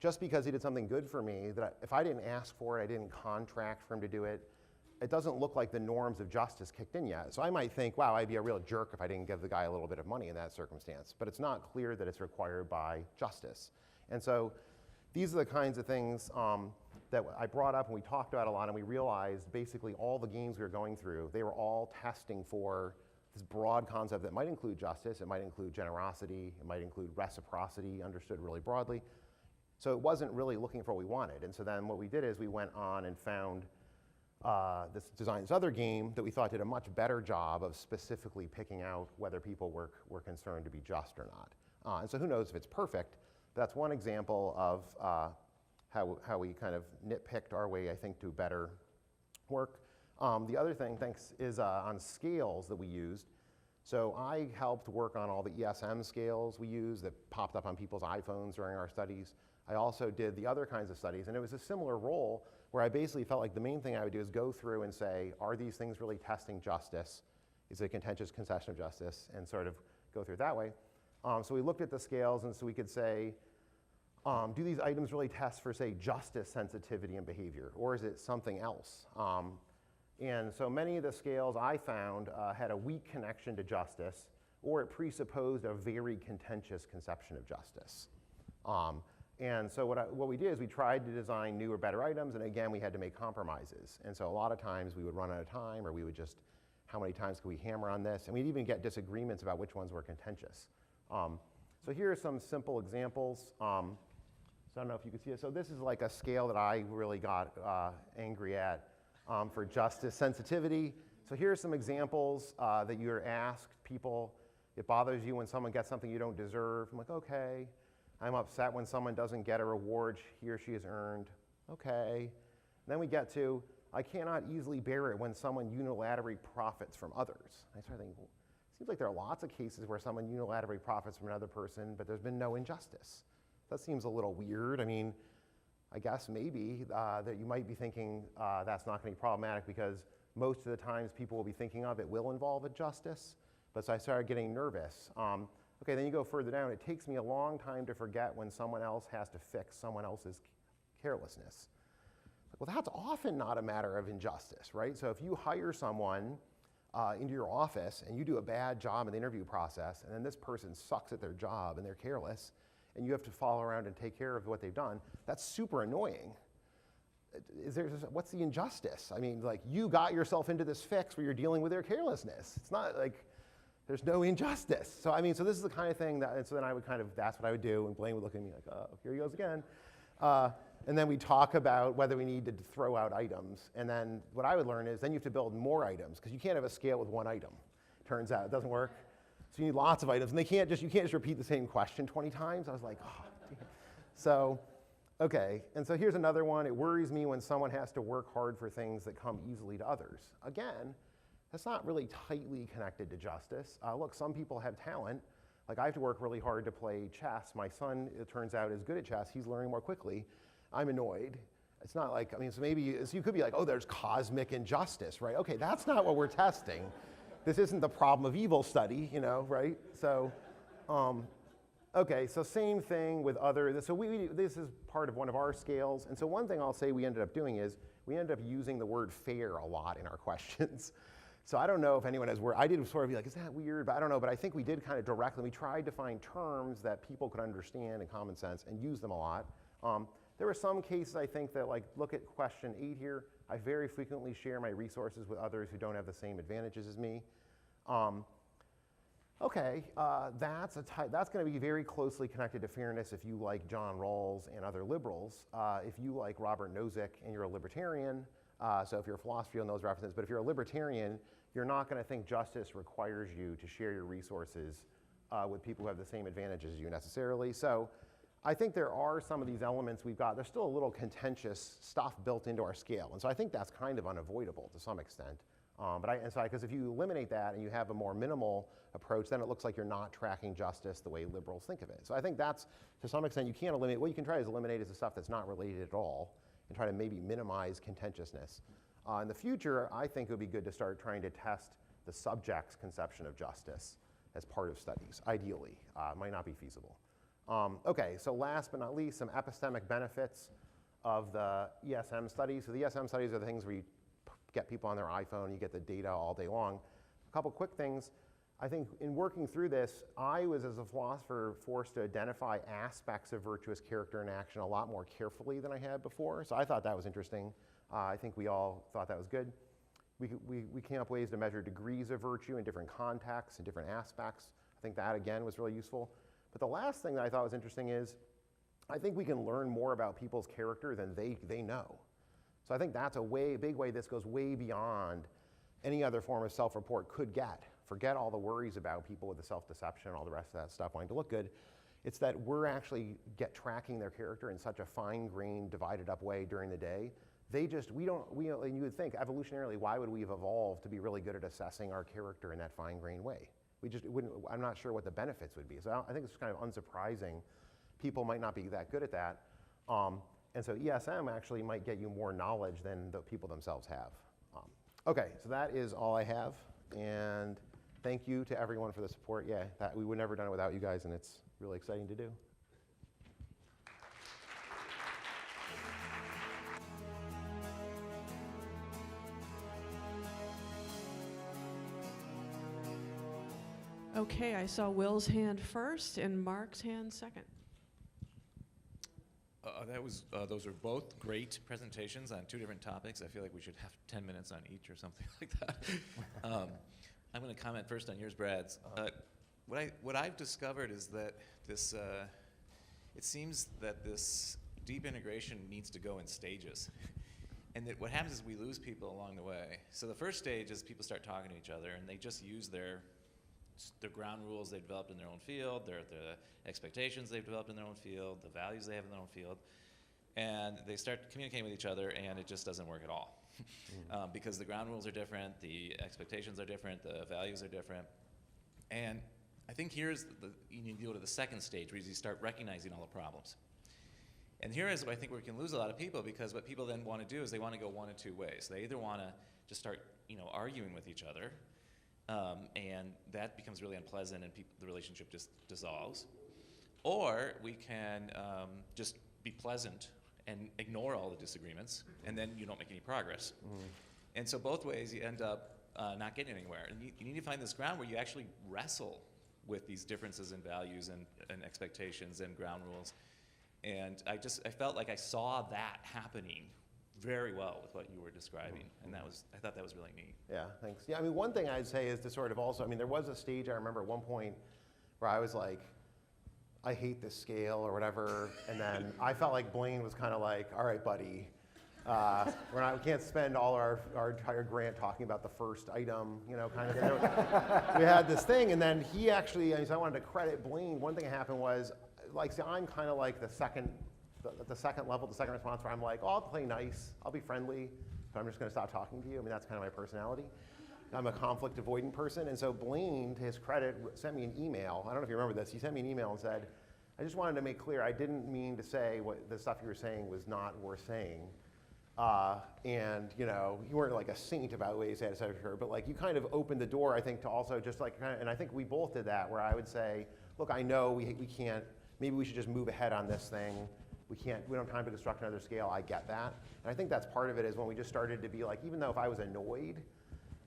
Just because he did something good for me, if I didn't ask for it, I didn't contract for him to do it, it doesn't look like the norms of justice kicked in yet. So I might think, wow, I'd be a real jerk if I didn't give the guy a little bit of money in that circumstance. But it's not clear that it's required by justice. And so these are the kinds of things that I brought up and we talked about a lot, and we realized basically all the games we were going through, they were all testing for this broad concept that might include justice, it might include generosity, it might include reciprocity, understood really broadly. So it wasn't really looking for what we wanted. And so then what we did is we went on and found designed this other game that we thought did a much better job of specifically picking out whether people were concerned to be just or not. And so who knows if it's perfect, but that's one example of how we kind of nitpicked our way, I think, to better work. The other thing, is on scales that we used. So I helped work on all the ESM scales we use that popped up on people's iPhones during our studies. I also did the other kinds of studies, and it was a similar role where I basically felt like the main thing I would do is go through and say, are these things really testing justice? Is it a contentious concession of justice? And sort of go through it that way. So we looked at the scales, and so we could say, do these items really test for, say, justice, sensitivity, and behavior, or is it something else? And so many of the scales I found had a weak connection to justice, or it presupposed a very contentious conception of justice. And so what we did is we tried to design new or better items, and again, we had to make compromises. And so a lot of times we would run out of time, or we would just, how many times could we hammer on this? And we'd even get disagreements about which ones were contentious. So here are some simple examples. So I don't know if you can see it. So this is like a scale that I really got angry at for justice sensitivity. So here are some examples that you're asked people. It bothers you when someone gets something you don't deserve. I'm like, okay. I'm upset when someone doesn't get a reward he or she has earned. Okay. And then we get to, I cannot easily bear it when someone unilaterally profits from others. I start thinking, well, it seems like there are lots of cases where someone unilaterally profits from another person, but there's been no injustice. That seems a little weird. I mean, I guess maybe that you might be thinking that's not going to be problematic because most of the times people will be thinking of it will involve injustice. But so I started getting nervous. Okay, then you go further down. It takes me a long time to forget when someone else has to fix someone else's carelessness. Well, that's often not a matter of injustice, right? So if you hire someone into your office and you do a bad job in the interview process, and then this person sucks at their job and they're careless, and you have to follow around and take care of what they've done, that's super annoying. What's the injustice? I mean, like, you got yourself into this fix where you're dealing with their carelessness. It's not like there's no injustice. So I mean, so this is the kind of thing that, and so then I would kind of, that's what I would do, and Blaine would look at me like, oh, here he goes again. And then we talk about whether we need to throw out items. And then what I would learn is then you have to build more items, because you can't have a scale with one item. Turns out, it doesn't work. So you need lots of items, and you can't just repeat the same question 20 times. I was like, oh, damn. So, okay, and so here's another one. It worries me when someone has to work hard for things that come easily to others. Again, that's not really tightly connected to justice. Look, some people have talent. Like, I have to work really hard to play chess. My son, it turns out, is good at chess. He's learning more quickly. I'm annoyed. It's not like, I mean, so maybe, so you could be like, oh, there's cosmic injustice, right? Okay, that's not what we're testing. This isn't the problem of evil study, right? So, okay, so same thing with other, so this is part of one of our scales. And so one thing I'll say we ended up doing is we ended up using the word fair a lot in our questions. So I don't know if anyone has I did sort of be like, is that weird? But I don't know, but I think we did kind of directly, we tried to find terms that people could understand in common sense and use them a lot. There were some cases, I think, that, like, look at question 8 here. I very frequently share my resources with others who don't have the same advantages as me. Okay, that's going to be very closely connected to fairness if you like John Rawls and other liberals. If you like Robert Nozick and you're a libertarian, so if you're a philosopher, you'll know those references, but if you're a libertarian, you're not going to think justice requires you to share your resources with people who have the same advantages as you necessarily. So I think there are some of these elements we've got. There's still a little contentious stuff built into our scale. And so I think that's kind of unavoidable to some extent. Because if you eliminate that and you have a more minimal approach, then it looks like you're not tracking justice the way liberals think of it. So I think that's, to some extent, you can't eliminate. What you can try is eliminate is the stuff that's not related at all and try to maybe minimize contentiousness. In the future, I think it would be good to start trying to test the subject's conception of justice as part of studies, ideally. It might not be feasible. Okay, so last but not least, some epistemic benefits of the ESM studies. So the ESM studies are the things where you get people on their iPhone, you get the data all day long. A couple quick things. I think in working through this, I was, as a philosopher, forced to identify aspects of virtuous character and action a lot more carefully than I had before. So I thought that was interesting. I think we all thought that was good. We came up with ways to measure degrees of virtue in different contexts and different aspects. I think that, again, was really useful. But the last thing that I thought was interesting is I think we can learn more about people's character than they know. So I think that's a big way this goes way beyond any other form of self-report could get. Forget all the worries about people with the self-deception and all the rest of that stuff wanting to look good. It's that we're actually tracking their character in such a fine-grained, divided-up way during the day. And you would think, evolutionarily, why would we have evolved to be really good at assessing our character in that fine-grained way? I'm not sure what the benefits would be. So I think it's kind of unsurprising. People might not be that good at that. And so ESM actually might get you more knowledge than the people themselves have. Okay, so that is all I have. And thank you to everyone for the support. Yeah, we would never have done it without you guys, and it's really exciting to do. Okay, I saw Will's hand first and Mark's hand second. Those are both great presentations on two different topics. I feel like we should have 10 minutes on each or something like that. I'm going to comment first on yours, Brad's. What I've discovered is that this, it seems that this deep integration needs to go in stages. And that what happens is we lose people along the way. So the first stage is people start talking to each other and they just use their ground rules they've developed in their own field, the expectations they've developed in their own field, the values they have in their own field, and they start communicating with each other, and it just doesn't work at all. Because the ground rules are different, the expectations are different, the values are different. And I think here's you go to the second stage, where you start recognizing all the problems. And here is where I think we can lose a lot of people, because what people then want to do is they want to go one of two ways. They either want to just start arguing with each other, and that becomes really unpleasant and the relationship just dissolves. Or we can just be pleasant and ignore all the disagreements, and then you don't make any progress. And so both ways you end up not getting anywhere. And you need to find this ground where you actually wrestle with these differences in values and expectations and ground rules. And I felt like I saw that happening very well with what you were describing, and I thought that was really neat. Yeah, thanks. Yeah, I mean, one thing I'd say is to sort of also, there was a stage I remember at one point where I was like, I hate this scale or whatever, and then I felt like Blaine was kind of like, all right, buddy, we can't spend all our entire grant talking about the first item, kind of thing. We had this thing, and then he actually, so I wanted to credit Blaine. One thing that happened was, I'm kind of like the second level, the second response, where I'm like, I'll play nice, I'll be friendly, but I'm just going to stop talking to you. That's kind of my personality. I'm a conflict avoidant person, and so Blaine, to his credit, sent me an email. I don't know if you remember this. He sent me an email and said, I just wanted to make clear I didn't mean to say what the stuff you were saying was not worth saying. And you weren't like a saint about what you said, etc. But you kind of opened the door, I think, to also just and I think we both did that, where I would say, look, I know we can't, maybe we should just move ahead on this thing. We don't have time to construct another scale. I get that. And I think that's part of it, is when we just started to be like, even though if I was annoyed,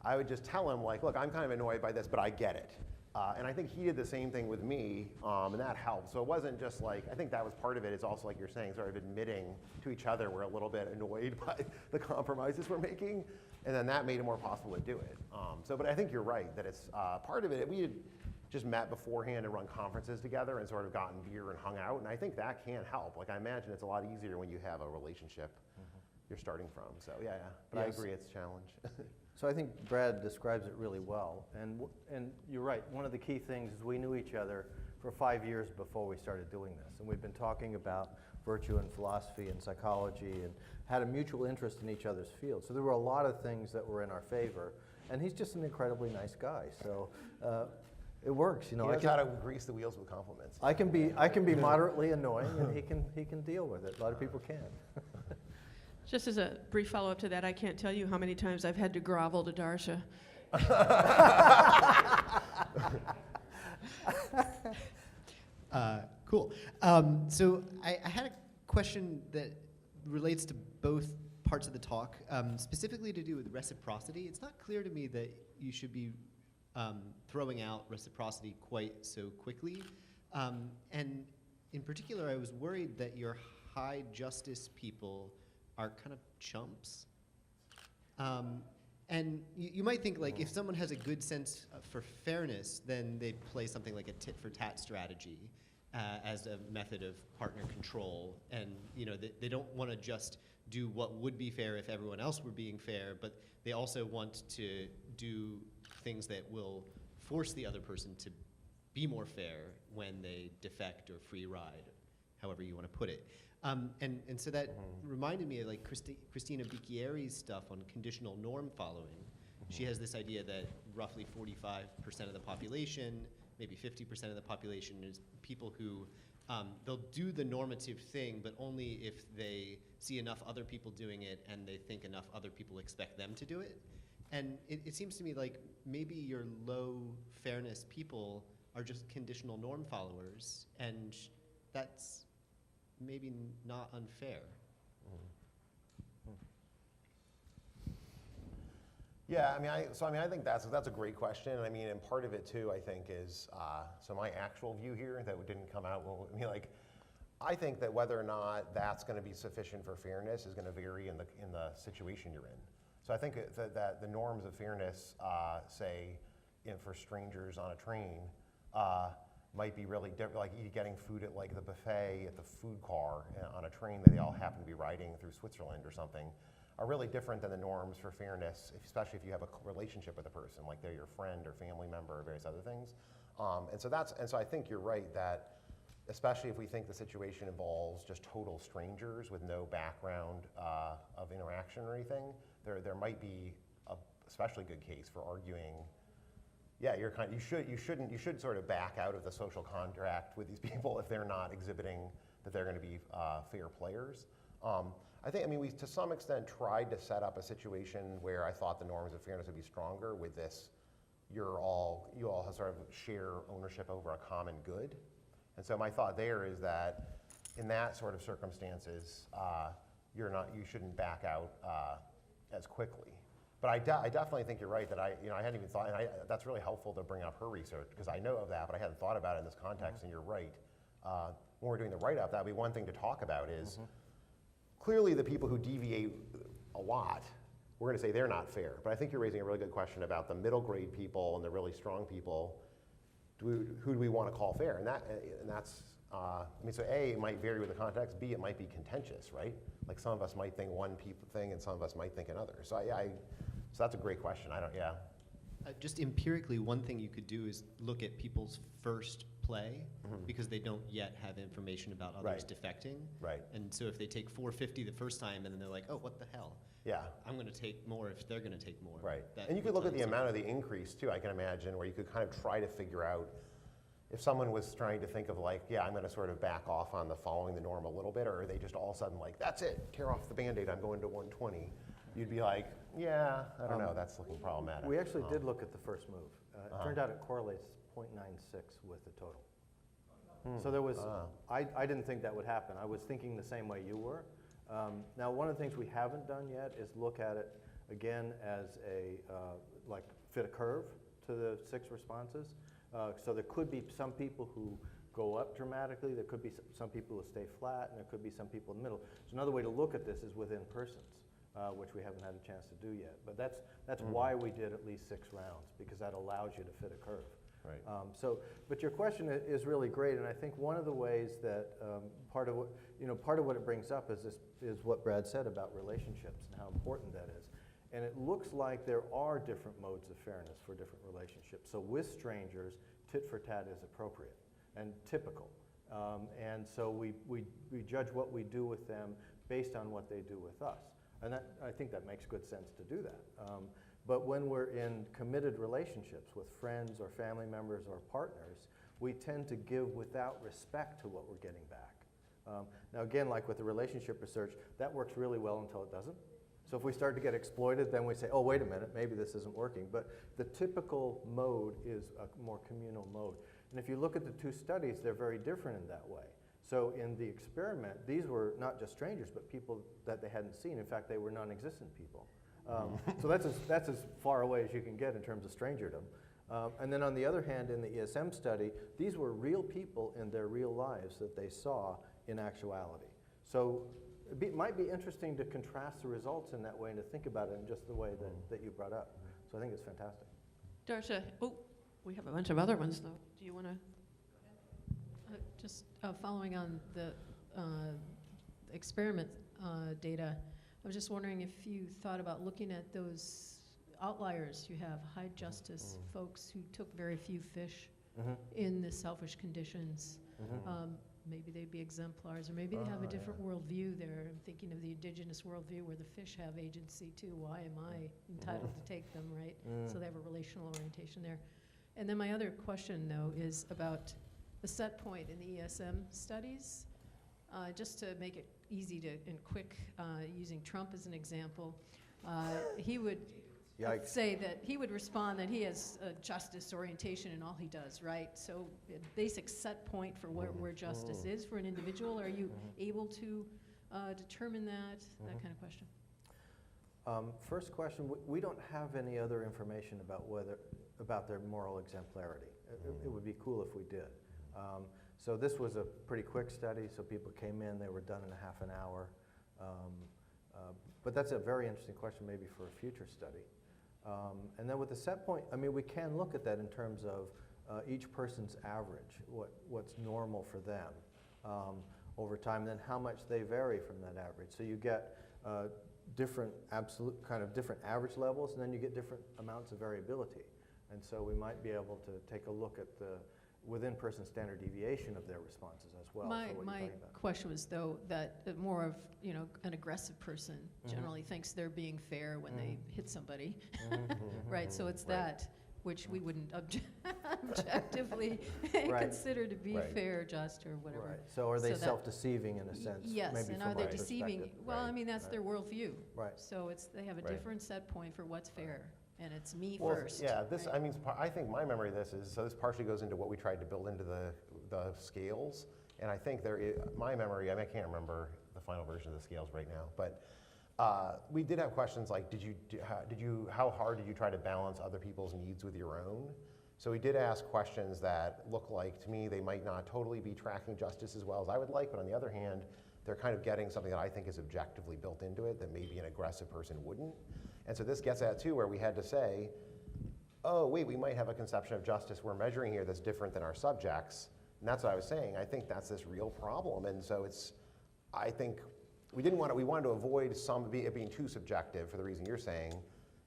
I would just tell him, look, I'm kind of annoyed by this, but I get it. And I think he did the same thing with me, and that helped. So it wasn't just like, I think that was part of it. It's also like you're saying, sort of admitting to each other we're a little bit annoyed by the compromises we're making, and then that made it more possible to do it. But I think you're right, that it's part of it. We had just met beforehand and run conferences together and sort of gotten beer and hung out, and I think that can help. Like I imagine it's a lot easier when you have a relationship you're starting from. So yeah. But Yes. I agree, it's a challenge. So I think Brad describes it really well. And you're right, one of the key things is we knew each other for 5 years before we started doing this. And we've been talking about virtue and philosophy and psychology and had a mutual interest in each other's fields. So there were a lot of things that were in our favor. And he's just an incredibly nice guy. So it works, you know. He knows how to grease the wheels with compliments. I can be moderately annoying, and he can deal with it. A lot of people can. Just as a brief follow-up to that, I can't tell you how many times I've had to grovel to Darsha. Cool. So I had a question that relates to both parts of the talk, specifically to do with reciprocity. It's not clear to me that you should be throwing out reciprocity quite so quickly. And in particular, I was worried that your high justice people are kind of chumps. And you might think, like, if someone has a good sense for fairness, then they play something like a tit-for-tat strategy as a method of partner control. And, you know, they don't want to just do what would be fair if everyone else were being fair, but they also want to do things that will force the other person to be more fair when they defect or free ride, however you want to put it. And so that reminded me of like Christina Bicchieri's stuff on conditional norm following. She has this idea that roughly 45% of the population, maybe 50% of the population is people who they'll do the normative thing, but only if they see enough other people doing it and they think enough other people expect them to do it. And it seems to me like maybe your low fairness people are just conditional norm followers, and that's maybe not unfair. Yeah, I think that's a great question. I mean, and part of it too, I think, is so my actual view here that didn't come out. Well, I mean, like, I think that whether or not that's going to be sufficient for fairness is going to vary in the situation you're in. So I think that the norms of fairness, say, for strangers on a train, might be really different. Like you getting food at like the buffet at the food car on a train that they all happen to be riding through Switzerland or something, are really different than the norms for fairness, especially if you have a relationship with a person, like they're your friend or family member or various other things. And so I think you're right that, especially if we think the situation involves just total strangers with no background of interaction or anything, there might be a especially good case for arguing. Yeah, you should sort of back out of the social contract with these people if they're not exhibiting that they're going to be fair players. We to some extent tried to set up a situation where I thought the norms of fairness would be stronger with this. You all sort of share ownership over a common good, and so my thought there is that in that sort of circumstances, you shouldn't back out as quickly. But I definitely think you're right that I hadn't even thought, and that's really helpful to bring up her research because I know of that, but I hadn't thought about it in this context. And you're right. When we're doing the write-up, that'd be one thing to talk about is clearly the people who deviate a lot, we're going to say they're not fair. But I think you're raising a really good question about the middle grade people and the really strong people. Who do we want to call fair? And that's so A, it might vary with the context. B, it might be contentious, right? Like some of us might think one thing, and some of us might think another. So so that's a great question. Just empirically, one thing you could do is look at people's first play because they don't yet have information about others defecting. Right. And so if they take 450 the first time and then they're like, oh, what the hell? Yeah. I'm going to take more if they're going to take more. Right. And you could look at the amount of the increase too, I can imagine, where you could kind of try to figure out if someone was trying to think of like, yeah, I'm going to sort of back off on the following the norm a little bit, or are they just all of a sudden like, that's it, tear off the Band-Aid, I'm going to 120. You'd be like, yeah, I don't know, that's looking problematic. We actually did look at the first move. It turned out it correlates 0.96 with the total. So there was, I didn't think that would happen. I was thinking the same way you were. Now, one of the things we haven't done yet is look at it again as fit a curve to the 6 responses. So there could be some people who go up dramatically, there could be some people who stay flat, and there could be some people in the middle. So another way to look at this is within persons, which we haven't had a chance to do yet. But that's why we did at least 6 rounds, because that allows you to fit a curve. Right. But your question is really great, and I think one of the ways that part of what it brings up is what Brad said about relationships and how important that is. And it looks like there are different modes of fairness for different relationships. So with strangers, tit for tat is appropriate and typical. And so we judge what we do with them based on what they do with us. And I think that makes good sense to do that. But when we're in committed relationships with friends or family members or partners, we tend to give without respect to what we're getting back. Now again, like with the relationship research, that works really well until it doesn't. So if we start to get exploited, then we say, oh, wait a minute, maybe this isn't working. But the typical mode is a more communal mode. And if you look at the 2 studies, they're very different in that way. So in the experiment, these were not just strangers, but people that they hadn't seen. In fact, they were non-existent people. So that's as far away as you can get in terms of strangerdom. And then on the other hand, in the ESM study, these were real people in their real lives that they saw in actuality. So it might be interesting to contrast the results in that way and to think about it in just the way that you brought up. So I think it's fantastic. Darcia, we have a bunch of other ones, though. Do you want to? Just following on the experiment data, I was just wondering if you thought about looking at those outliers. You have high justice folks who took very few fish in the selfish conditions. Maybe they'd be exemplars, or maybe they have a different worldview there. I'm thinking of the indigenous worldview where the fish have agency too. Why am I entitled to take them, right? So they have a relational orientation there. And then my other question, though, is about the set point in the ESM studies. Just to make it easy and quick, using Trump as an example, he would say that he would respond that he has a justice orientation in all he does, right? So a basic set point for where justice is for an individual. Are you able to determine that kind of question? First question, we don't have any other information about their moral exemplarity. It would be cool if we did. So this was a pretty quick study, so people came in, they were done in a half an hour. But that's a very interesting question maybe for a future study. And then with the set point, I mean, we can look at that in terms of each person's average, what's normal for them over time, and then how much they vary from that average. So you get different average levels, and then you get different amounts of variability. And so we might be able to take a look at the within-person standard deviation of their responses as well. My question was, though, that more of an aggressive person generally thinks they're being fair when they hit somebody, right? So it's that which we wouldn't objectively consider to be fair, just, or whatever. Right. So are they self-deceiving in a sense? Yes, maybe and from are they our deceiving? perspective? Well, I mean, that's their worldview. Right. So they have a different set point for what's fair. And it's me Well, first. Yeah, this, right? I mean, I think my memory of this is, so this partially goes into what we tried to build into the scales. And I think my memory, I mean, I can't remember the final version of the scales right now, but we did have questions like, how hard did you try to balance other people's needs with your own? So we did ask questions that look like, to me, they might not totally be tracking justice as well as I would like, but on the other hand, they're kind of getting something that I think is objectively built into it that maybe an aggressive person wouldn't. And so this gets at, too, where we had to say, oh, wait, we might have a conception of justice we're measuring here that's different than our subjects. And that's what I was saying. I think that's this real problem. And so I think we wanted to avoid it being too subjective for the reason you're saying.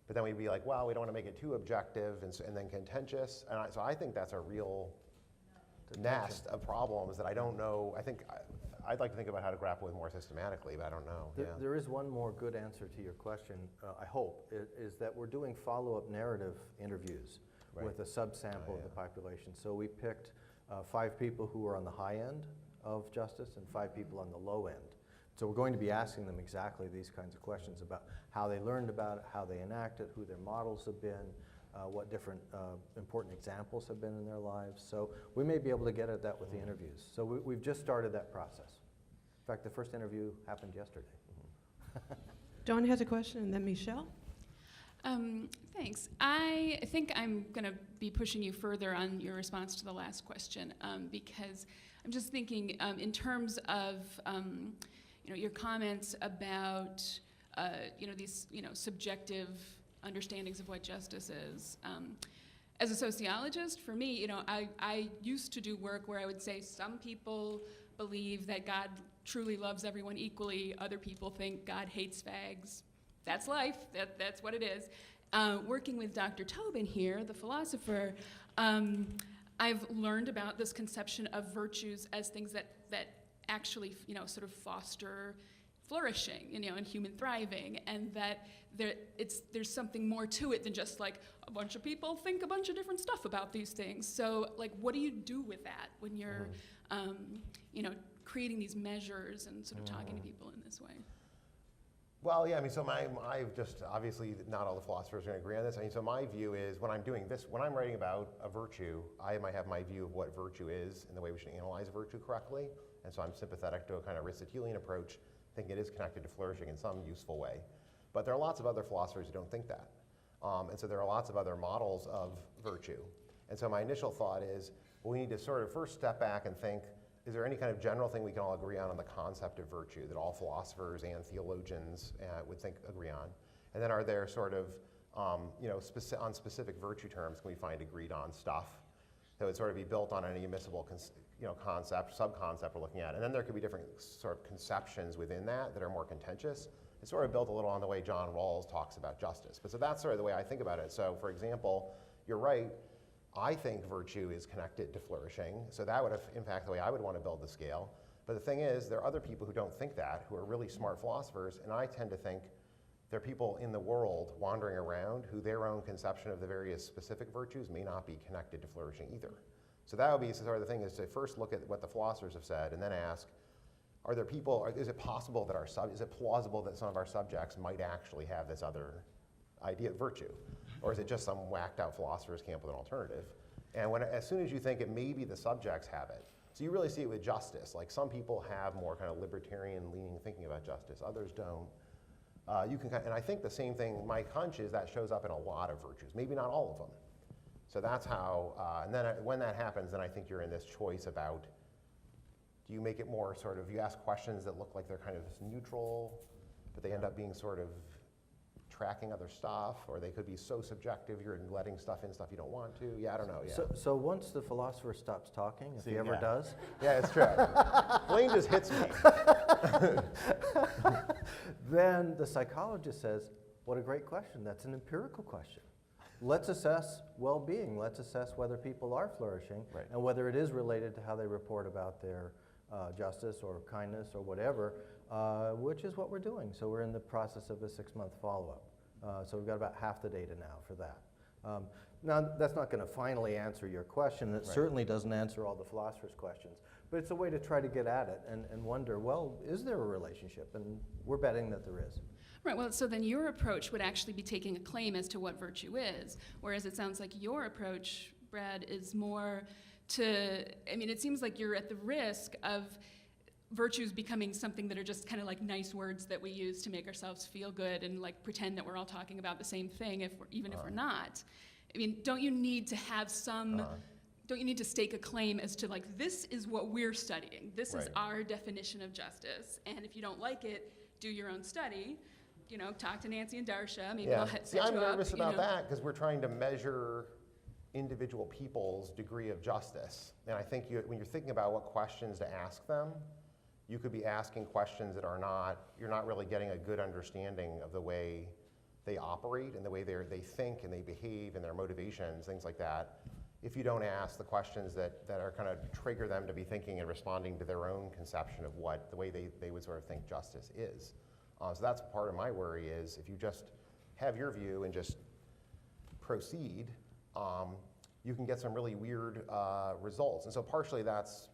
But then we'd be like, well, we don't want to make it too objective and then contentious. And so I think that's a real nest of problems that I don't know. I'd like to think about how to grapple with more systematically, but I don't know. There is one more good answer to your question, I hope, is that we're doing follow-up narrative interviews with a subsample of the population. So we picked 5 people who are on the high end of justice and 5 people on the low end. So we're going to be asking them exactly these kinds of questions about how they learned about it, how they enact it, who their models have been, what different important examples have been in their lives. So we may be able to get at that with the interviews. So we've just started that process. In fact, the first interview happened yesterday. Dawn has a question, and then Michelle. Thanks. I think I'm going to be pushing you further on your response to the last question because I'm just thinking in terms of your comments about these subjective understandings of what justice is. As a sociologist, for me, I used to do work where I would say some people believe that God truly loves everyone equally. Other people think God hates fags. That's life. That's what it is. Working with Dr. Tobin here, the philosopher, I've learned about this conception of virtues as things that actually, sort of foster flourishing, and human thriving, and that there's something more to it than just like a bunch of people think a bunch of different stuff about these things. So, like, what do you do with that when you're, creating these measures and sort of talking to people in this way? Well, yeah, I mean, so I've just, obviously not all the philosophers are going to agree on this. I mean, so my view is when I'm doing this, when I'm writing about a virtue, I might have my view of what virtue is and the way we should analyze virtue correctly. And so I'm sympathetic to a kind of Aristotelian approach, thinking it is connected to flourishing in some useful way. But there are lots of other philosophers who don't think that. And so there are lots of other models of virtue. And so my initial thought is, well, we need to sort of first step back and think, is there any kind of general thing we can all agree on the concept of virtue that all philosophers and theologians would agree on? And then are there sort of, on specific virtue terms, can we find agreed on stuff that would sort of be built on any admissible concept, sub-concept we're looking at? And then there could be different sort of conceptions within that are more contentious. It's sort of built a little on the way John Rawls talks about justice. But so that's sort of the way I think about it. So for example, you're right, I think virtue is connected to flourishing, so that would impact the way I would want to build the scale. But the thing is, there are other people who don't think that, who are really smart philosophers, and I tend to think there are people in the world wandering around who their own conception of the various specific virtues may not be connected to flourishing either. So that would be sort of the thing, is to first look at what the philosophers have said, and then ask, are there people, is it possible that is it plausible that some of our subjects might actually have this other idea of virtue? Or is it just some whacked out philosophers came up with an alternative? And as soon as you think it maybe the subjects have it, so you really see it with justice. Like some people have more kind of libertarian leaning thinking about justice, others don't. And I think the same thing, my hunch is that shows up in a lot of virtues, maybe not all of them. So that's how, and then when that happens, then I think you're in this choice about, do you make it more sort of, you ask questions that look like they're kind of neutral, but they end up being sort of tracking other stuff, or they could be so subjective you're letting stuff in stuff you don't want to. Yeah, I don't know. Yeah. So once the philosopher stops talking, if he ever does. Yeah, it's true. Blaine just hits me. Then the psychologist says, what a great question. That's an empirical question. Let's assess well-being. Let's assess whether people are flourishing, right, and whether it is related to how they report about their justice or kindness or whatever, which is what we're doing. So we're in the process of a 6-month follow-up. So we've got about half the data now for that. Now, that's not going to finally answer your question. It certainly doesn't answer all the philosophers' questions. But it's a way to try to get at it and wonder, well, is there a relationship? And we're betting that there is. Right, well, so then your approach would actually be taking a claim as to what virtue is, whereas it sounds like your approach, Brad, is more to, I mean, it seems like you're at the risk of virtues becoming something that are just kind of like nice words that we use to make ourselves feel good and like pretend that we're all talking about the same thing, even if we're not. I mean, don't you need to have some, don't you need to stake a claim as to like, this is what we're studying, this is our definition of justice, and if you don't like it, do your own study. You know, talk to Nancy and Darsha. Maybe they'll set you up. I'm nervous about that because we're trying to measure individual people's degree of justice. And I think when you're thinking about what questions to ask them, you could be asking questions that are not, you're not really getting a good understanding of the way they operate and the way they think and they behave and their motivations, things like that, if you don't ask the questions that are kind of trigger them to be thinking and responding to their own conception of what, the way they would sort of think justice is. So that's part of my worry is if you just have your view and just proceed, you can get some really weird results. And so partially that's,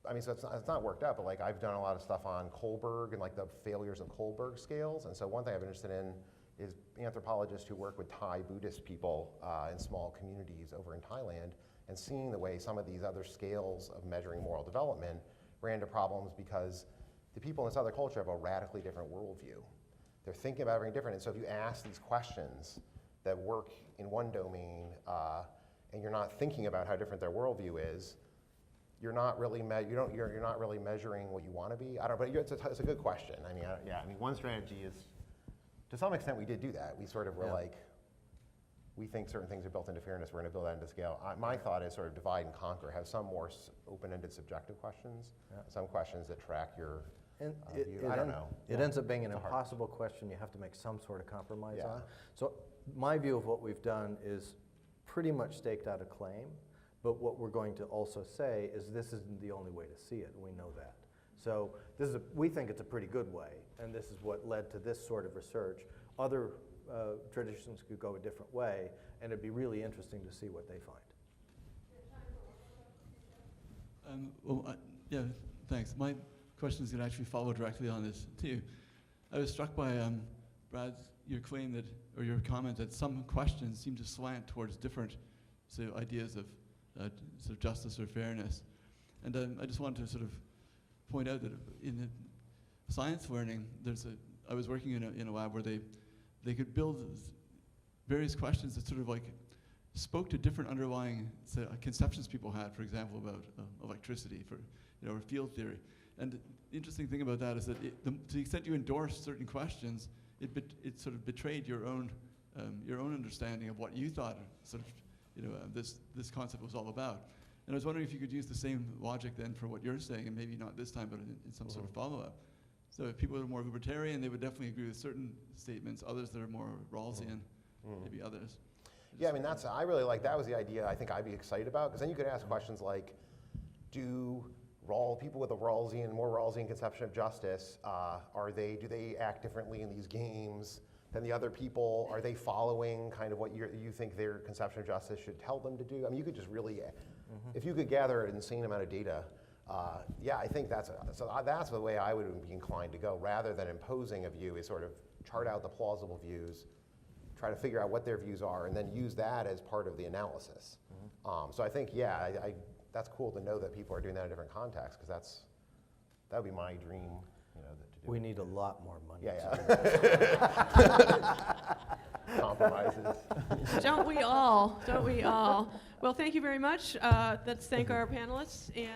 I mean, so it's not worked out, but like I've done a lot of stuff on Kohlberg and like the failures of Kohlberg scales. And so one thing I've been interested in is anthropologists who work with Thai Buddhist people in small communities over in Thailand and seeing the way some of these other scales of measuring moral development ran into problems because the people in this other culture have a radically different worldview. they're thinking about everything different. And so if you ask these questions that work in one domain, and you're not thinking about how different their worldview is, you're not really you're not really measuring what you want to be. I don't. But it's a good question. I mean, yeah. I mean, one strategy is, to some extent, we did do that. We sort of were like, we think certain things are built into fairness. We're going to build that into scale. My thought is sort of divide and conquer. Have some more open-ended, subjective questions. Some questions that track your view. I don't know. It ends up being an It's hard. impossible question you have to make some sort of compromise Yeah. on. So my view of what we've done is pretty much staked out a claim, but what we're going to also say is this isn't the only way to see it, and we know that. So we think it's a pretty good way, and this is what led to this sort of research. Other traditions could go a different way, and it'd be really interesting to see what they find. Yeah, thanks. My question is going to actually follow directly on this too. I was struck by your claim that, or your comment that some questions seem to slant towards different ideas of sort of justice or fairness. And I just wanted to sort of point out that in the science learning, I was working in a lab where they could build various questions that sort of like spoke to different underlying conceptions people had, for example, about electricity, or field theory. And the interesting thing about that is that to the extent you endorse certain questions, it sort of betrayed your own understanding of what you thought sort of this concept was all about. And I was wondering if you could use the same logic then for what you're saying, and maybe not this time, but in some sort of follow-up. So if people are more libertarian, they would definitely agree with certain statements. Others that are more Rawlsian, maybe others. Yeah, I mean, I really like, that was the idea I think I'd be excited about, because then you could ask questions like, do people with a more Rawlsian conception of justice, do they act differently in these games than the other people? Are they following kind of what you think their conception of justice should tell them to do? I mean, you could just really, if you could gather an insane amount of data, yeah, I think that's the way I would be inclined to go, rather than imposing a view, is sort of chart out the plausible views, try to figure out what their views are, and then use that as part of the analysis. So I think, yeah, that's cool to know that people are doing that in different contexts, because that would be my dream, to do. We need a lot more money. Yeah. Compromises. Don't we all? Don't we all? Well, thank you very much. Let's thank our panelists and.